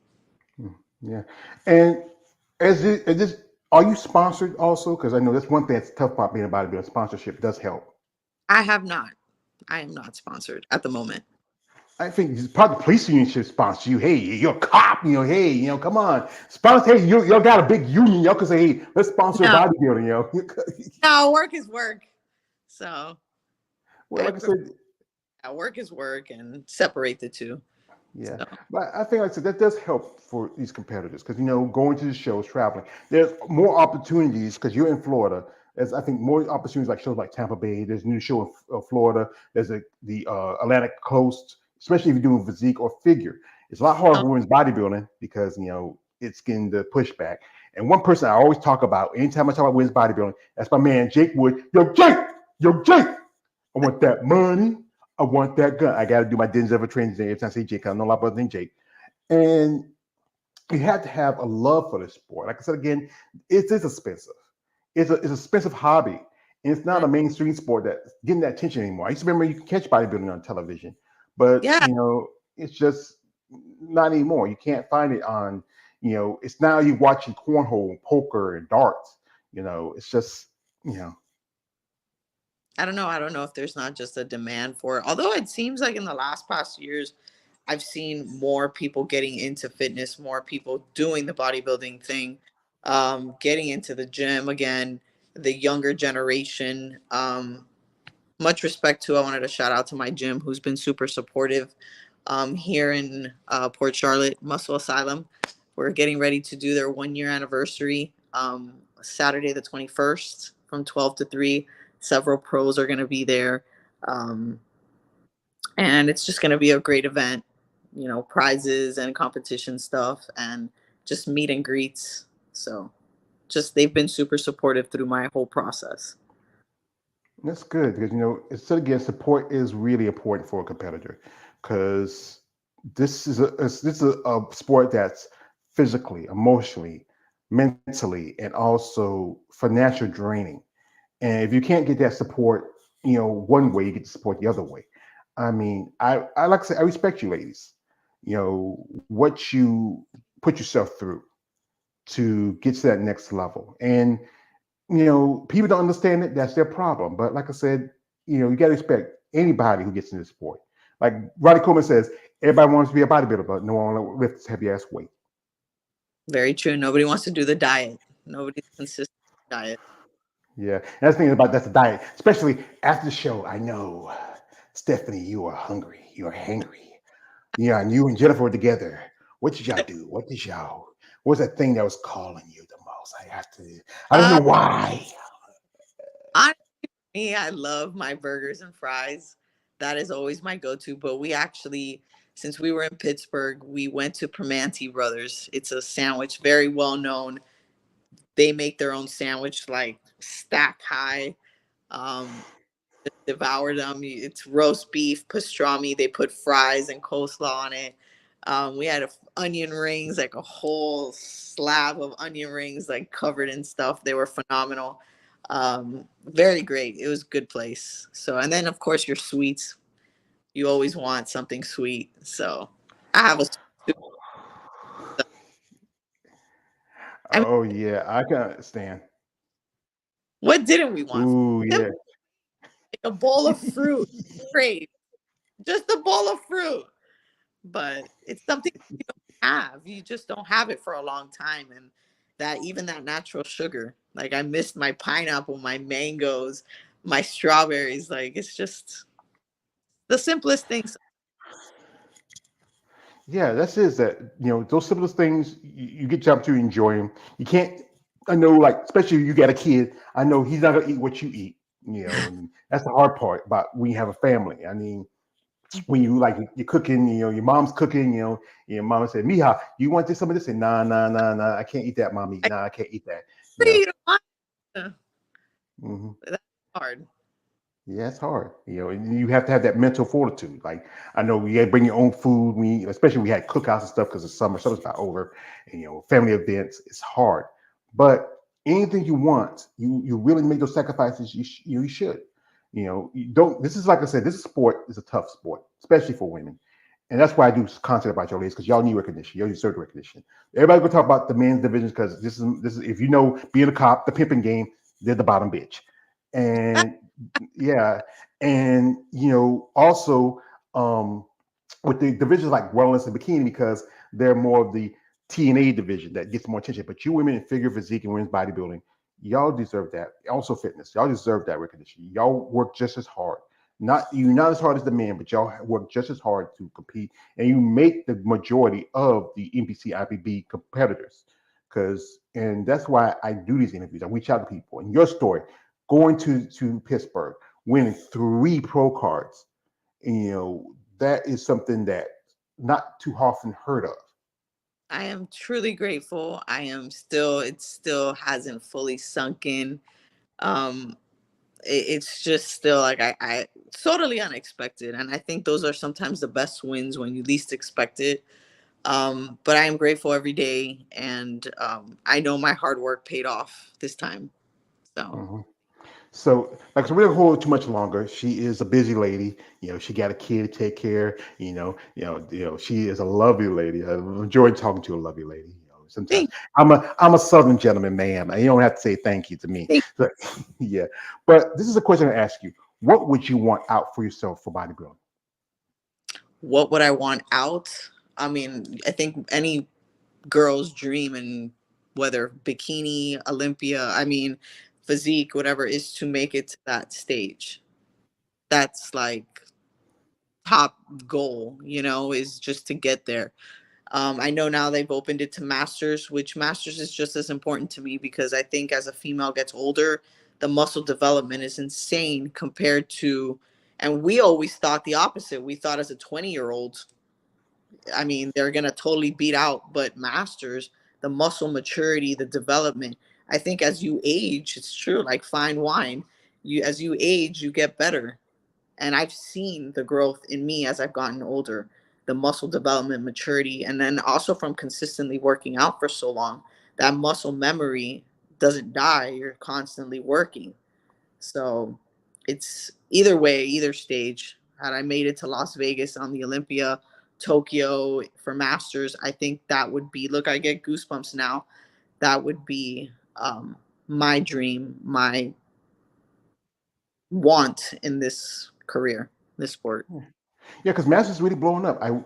Mm, yeah, and is this are you sponsored also? Because I know that's one thing that's tough about being a bodybuilder. Sponsorship does help. I have not. I am not sponsored at the moment. I think probably the police union should sponsor you. Hey, you're a cop. Hey, come on, sponsor. Hey, y'all got a big union. Y'all can say, hey, let's sponsor a No, bodybuilder. no, work is work. So Well, I like I prefer said, work is work and separate the two. yeah, So but I think, like I said, that does help for these competitors because going to the shows, traveling, there's more opportunities because you're in Florida. There's I think more opportunities like shows like Tampa Bay. There's a new show in Florida. There's the Atlantic Coast, especially if you're doing physique or figure. It's a lot harder um, for women's bodybuilding because it's getting the pushback. And one person I always talk about anytime I talk about women's bodybuilding, that's my man Jake Wood. Yo Jake, I want that money. I want that gun. I got to do my Denzel training every time I say Jake. I know a lot better than Jake. And you have to have a love for the sport. Like I said again, it is expensive. It's an expensive hobby. And it's not mm, a mainstream sport that's getting that attention anymore. I used to remember you can catch bodybuilding on television, but yeah, it's just not anymore. You can't find it on, it's now you watching cornhole, poker, and darts. It's just, you know, I don't know. I don't know if there's not just a demand for it. Although it seems like in the last past years, I've seen more people getting into fitness, more people doing the bodybuilding thing, getting into the gym again, the younger generation. Much respect to, I wanted to shout out to my gym who's been super supportive here in Port Charlotte, Muscle Asylum. We're getting ready to do their 1 year anniversary Saturday, the 21st from 12 to 3. Several pros are going to be there. Um, and it's just going to be a great event, prizes and competition stuff. And just meet and greets. So just they've been super supportive through my whole process. That's good because it's again support is really important for a competitor because this is a sport that's physically, emotionally, mentally, and also financial draining. And if you can't get that support, one way, you get the support the other way. I mean, I like to say I respect you, ladies. What you put yourself through to get to that next level, and people don't understand it. That's their problem. But like I said, you got to respect anybody who gets into the sport. Like Roddy Coleman says, everybody wants to be a bodybuilder, but no one lifts heavy ass weight. Very true. Nobody wants to do the diet. Nobody's consistent diet. Yeah, and that's the thing about that's the diet, especially after the show. I know, Stephanie, you are hungry. You are hangry. Yeah, and you and Jennifer were together. What did y'all do? What was that thing that was calling you the most? I don't Uh, know why. honestly, me, I love my burgers and fries. That is always my go-to. But we actually, since we were in Pittsburgh, we went to Primanti Brothers. It's a sandwich, very well known. They make their own sandwich, like stack high. Um, Devoured them. It's roast beef, pastrami. They put fries and coleslaw on it. We had onion rings, like a whole slab of onion rings, like covered in stuff. They were phenomenal. Very great. It was a good place. So, and then of course your sweets. You always want something sweet. So, I have a sweet tooth. I mean, Oh yeah, I can understand. what didn't we want? Ooh Simple, yeah. like a bowl of fruit. Great, just a bowl of fruit. But it's something you don't have. You just don't have it for a long time. And that even that natural sugar, like I missed my pineapple, my mangoes, my strawberries. Like it's just the simplest things. Yeah, that's is that those simplest things you get jump to enjoy them. You can't. I know, like especially if you got a kid. I know he's not gonna eat what you eat. And that's the hard part about when you have a family. I mean, when you like you're cooking, your mom's cooking, your mama said, "Mija, you want this some of this?" And nah, nah, nah, nah, I can't eat that, mommy. I Nah, I can't eat that. You know. really don't want to. hmm That's hard. Yeah, it's hard. And you have to have that mental fortitude. Like I know you got to bring your own food. Especially we had cookouts and stuff because it's summer. Summer's not over, and family events. It's hard, but anything you want, you really make those sacrifices. You should. You don't. This is like I said. This sport is a tough sport, especially for women, and that's why I do content about y'all ladies because y'all need recognition. Y'all deserve recognition. Everybody gonna talk about the men's divisions because this is if being a cop, the pimping game, they're the bottom bitch, and yeah, and also with the divisions like wellness and bikini because they're more of the TNA division that gets more attention. But you women in figure physique and women's bodybuilding, y'all deserve that. Also fitness, y'all deserve that recognition. Y'all work just as hard. Not as hard as the men, but y'all work just as hard to compete, and you make the majority of the NPC IFBB competitors. And that's why I do these interviews. I reach out to people. And your story, going to Pittsburgh, winning 3 pro cards, that is something that not too often heard of. I am truly grateful. I am still, it still hasn't fully sunk in. Um, it's just still like I totally unexpected. And I think those are sometimes the best wins when you least expect it. But I am grateful every day. And I know my hard work paid off this time. So Mhm. So we don't hold her too much longer. She is a busy lady. She got a kid to take care. She is a lovely lady. I enjoyed talking to a lovely lady. Sometimes thank, I'm a Southern gentleman, ma'am. And you don't have to say thank you to me. thank So, yeah, but this is a question I ask you. What would you want out for yourself for bodybuilding? what would I want out? I mean, I think any girl's dream and whether bikini, Olympia, I mean, physique, whatever, is to make it to that stage. That's like top goal, is just to get there. I know now they've opened it to masters, which masters is just as important to me because I think as a female gets older, the muscle development is insane compared to, and we always thought the opposite. We thought as a 20-year-old, I mean, they're going to totally beat out, but masters, the muscle maturity, the development. I think as you age, it's true, like fine wine. You as you age, you get better. And I've seen the growth in me as I've gotten older, the muscle development, maturity, and then also from consistently working out for so long, that muscle memory doesn't die. You're constantly working. So it's either way, either stage. Had I made it to Las Vegas on the Olympia, Tokyo for Masters, I think that would be, look, I get goosebumps now. That would be my dream, my want in this career, this sport. Yeah, because Masters is really blowing up. The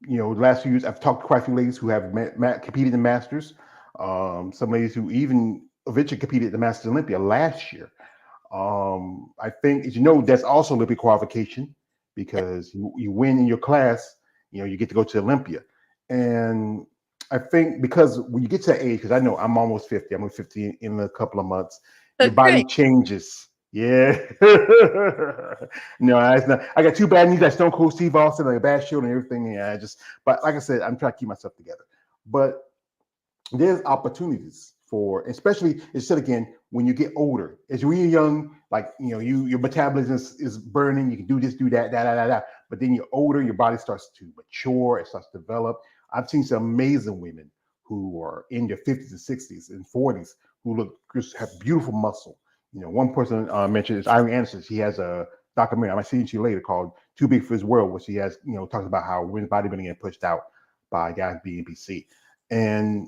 last few years I've talked to quite a few ladies who have competed in Masters. Some ladies who even eventually competed at the Masters Olympia last year. I think, as you know, that's also Olympic qualification because you win in your class, you get to go to Olympia. And I think because when you get to that age, because I know I'm almost 50, I'm 50 in a couple of months, your That's body great. changes. Yeah. No, it's not. I got two bad knees like Stone Cold Steve Austin, like a bad shoulder and everything. Yeah, but like I said, I'm trying to keep myself together. But there's opportunities for, especially, as said again, when you get older. As when you're young, like your metabolism is burning. You can do this, do that, that. But then you're older, your body starts to mature. It starts to develop. I've seen some amazing women who are in their 50s and 60s and 40s who look just have beautiful muscle. One person mentioned is Irene Anderson. She has a documentary I might see you later called "Too Big for His World," where she has talks about how women's bodybuilding getting pushed out by guys BNPC. And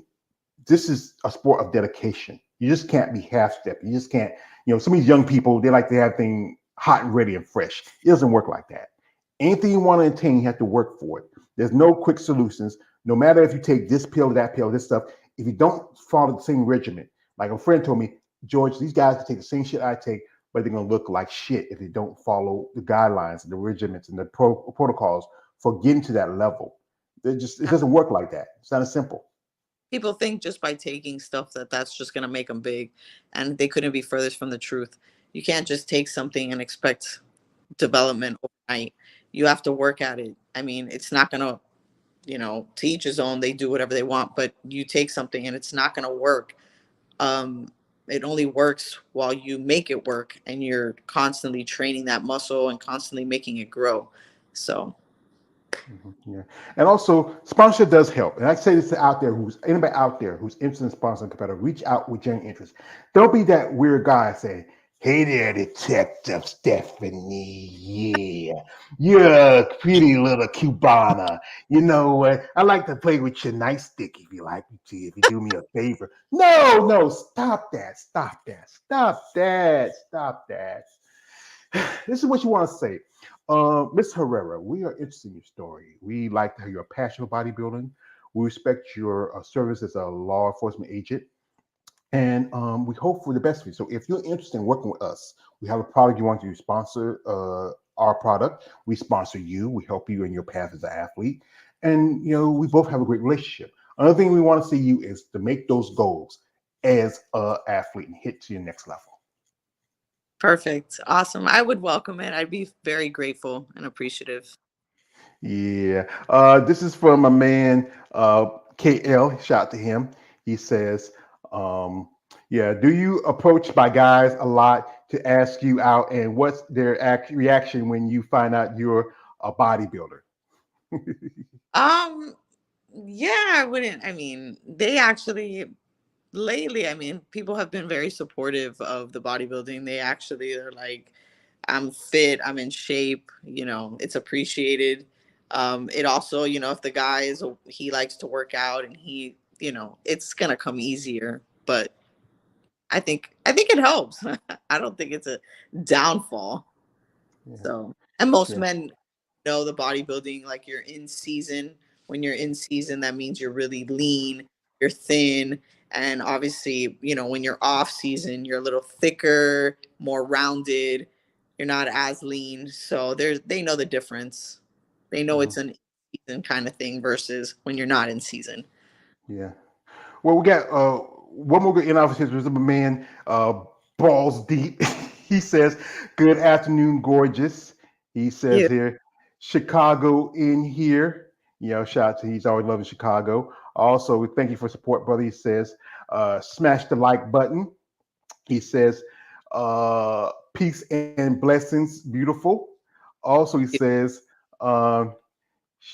this is a sport of dedication. You just can't be half-stepped. You just can't, some of these young people, they like to have things hot and ready and fresh. It doesn't work like that. Anything you want to attain, you have to work for it. There's no quick solutions. No matter if you take this pill, that pill, this stuff, if you don't follow the same regimen, like a friend told me, George, these guys can take the same shit I take, but they're going to look like shit if they don't follow the guidelines and the regimens and the protocols for getting to that level. It doesn't work like that. It's not as simple. People think just by taking stuff that's just going to make them big, and they couldn't be furthest from the truth. You can't just take something and expect development overnight. You have to work at it. I mean, it's not going to, to each his own, they do whatever they want, but you take something and it's not going to work. um, it only works while you make it work and you're constantly training that muscle and constantly making it grow. So Yeah, and also sponsorship does help. And I say this to anybody out there who's interested in sponsoring a competitor, reach out with genuine interest. Don't be that weird guy saying, "Hey there, Detective Stephanie. Yeah, you're a pretty little Cubana. You know what? I like to play with your nightstick if you like me to. If you do me a favor." No, stop that, stop that, stop that, stop that. This is what you want to say. Ms. Herrera, we are interested in your story. We like to hear your passion for bodybuilding. We respect your service as a law enforcement agent. And we hope for the best for you. So if you're interested in working with us, we have a product you want to sponsor our product. We sponsor you. We help you in your path as an athlete. And, we both have a great relationship. Another thing we want to see you is to make those goals as an athlete and hit to your next level. perfect. Awesome. I would welcome it. I'd be very grateful and appreciative. Yeah. This is from a man, KL. Shout out to him. He says, um, yeah, do you approach by guys a lot to ask you out? And what's their reaction when you find out you're a bodybuilder? Um, yeah, I wouldn't. I mean, they actually lately, I mean, people have been very supportive of the bodybuilding. They actually are like, I'm fit, I'm in shape, it's appreciated. It also, if the guy he likes to work out and it's gonna come easier. But I think it helps. I don't think it's a downfall. Yeah. So, and most Yeah. men know the bodybuilding, like you're in season. When you're in season, that means you're really lean, you're thin. And obviously, when you're off season, you're a little thicker, more rounded. You're not as lean. So they know the difference. They know Mhm. it's an season kind of thing versus when you're not in season. Yeah. Well, we got one more good in office history. There's a man, balls deep. He says, "Good afternoon, gorgeous." He says Yeah. here, "Chicago in here." Shout out to he's always loving Chicago. Also, we thank you for support, brother. He says, smash the like button. He says, peace and blessings, beautiful. Also, he says, um,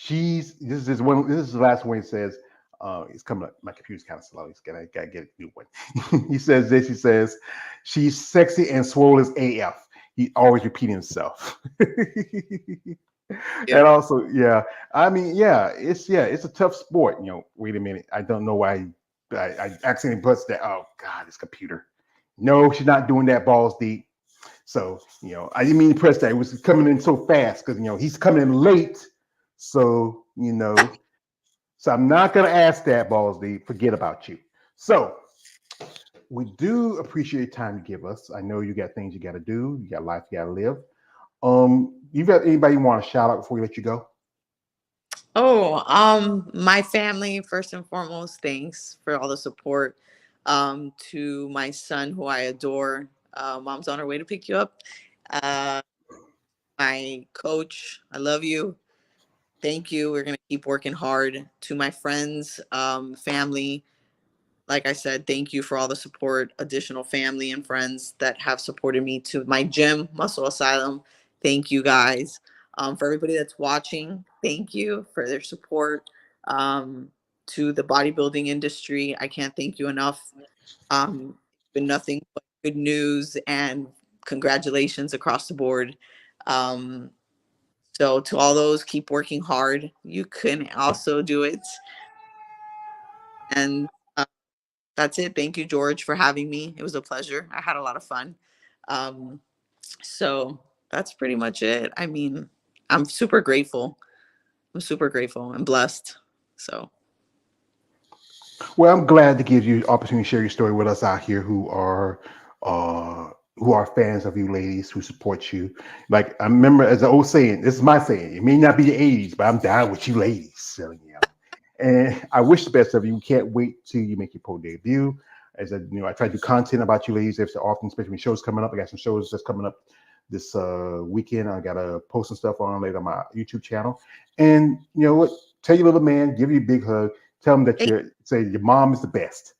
this is one. This is the last one. He says, it's coming up. My computer's kind of slow. He's gotta get a new one. He says this. He says, she's sexy and swole as AF. He always repeating himself. Yeah. And also, yeah, I mean, it's a tough sport. Wait a minute. I don't know why I accidentally pressed that. Oh God, this computer. No, she's not doing that balls deep. So, I didn't mean to press that. It was coming in so fast because he's coming in late. So, so I'm not gonna ask that balls deep. Forget about you. So we do appreciate your time you give us. I know you got things you gotta do, you got life you gotta live. You got anybody you want to shout out before we let you go? My family, first and foremost, thanks for all the support. To my son, who I adore, mom's on her way to pick you up. Uh, my coach, I love you. Thank you. We're going to keep working hard. To my friends, family, like I said, thank you for all the support, additional family and friends that have supported me. To my gym, Muscle Asylum, thank you guys. For everybody that's watching, thank you for their support. Um, to the bodybuilding industry, I can't thank you enough. It's been nothing but good news and congratulations across the board. Um, so to all those, keep working hard. You can also do it. And that's it. Thank you, George, for having me. It was a pleasure. I had a lot of fun. Um, so that's pretty much it. I mean, I'm super grateful. I'm super grateful and blessed. So Well, I'm glad to give you the opportunity to share your story with us out here who are fans of you ladies, who support you. Like I remember as an old saying, this is my saying, it may not be the 80s, but I'm down with you ladies. And I wish the best of you. We can't wait till you make your pro debut. As I try to do content about you ladies every so often, especially when shows coming up. I got some shows that's coming up this weekend. I got to post some stuff on later on my YouTube channel. And you know what? Tell your little man, give you a big hug. Tell him that say your mom is the best.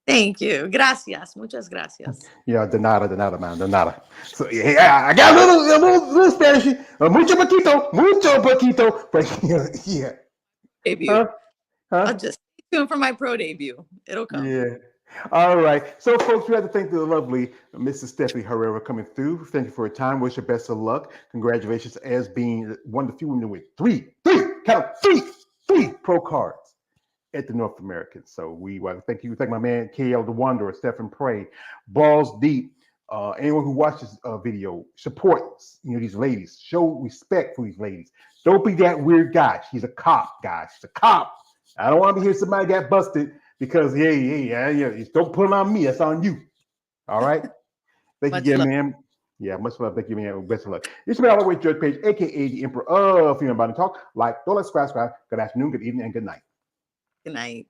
thank you. Gracias. Muchas gracias. Yeah, de nada, man, de nada. So yeah, I got a little Spanish. Mucho poquito, but yeah. Debut. Huh? Huh? I'll just stay tuned for my pro debut. It'll come. Yeah. All right. So, folks, we have to thank the lovely Mrs. Stephanie Herrera coming through. Thank you for your time. Wish you best of luck. Congratulations as being one of the few women with three pro cards at the North American. So we want to thank you. Thank my man KL the Wanderer, Stephen Prey, Balls Deep. Anyone who watches video, support these ladies. Show respect for these ladies. Don't be that weird guy. She's a cop, guys. She's a cop. I don't want to hear somebody got busted because don't put it on me. That's on you. All right. Thank you again, man. Yeah, much love. Thank you, man. Best of luck. This has been all the way Judge Page, aka the Emperor of Female Body Talk. Like, don't let subscribe. Good afternoon, good evening, and good night. Good night.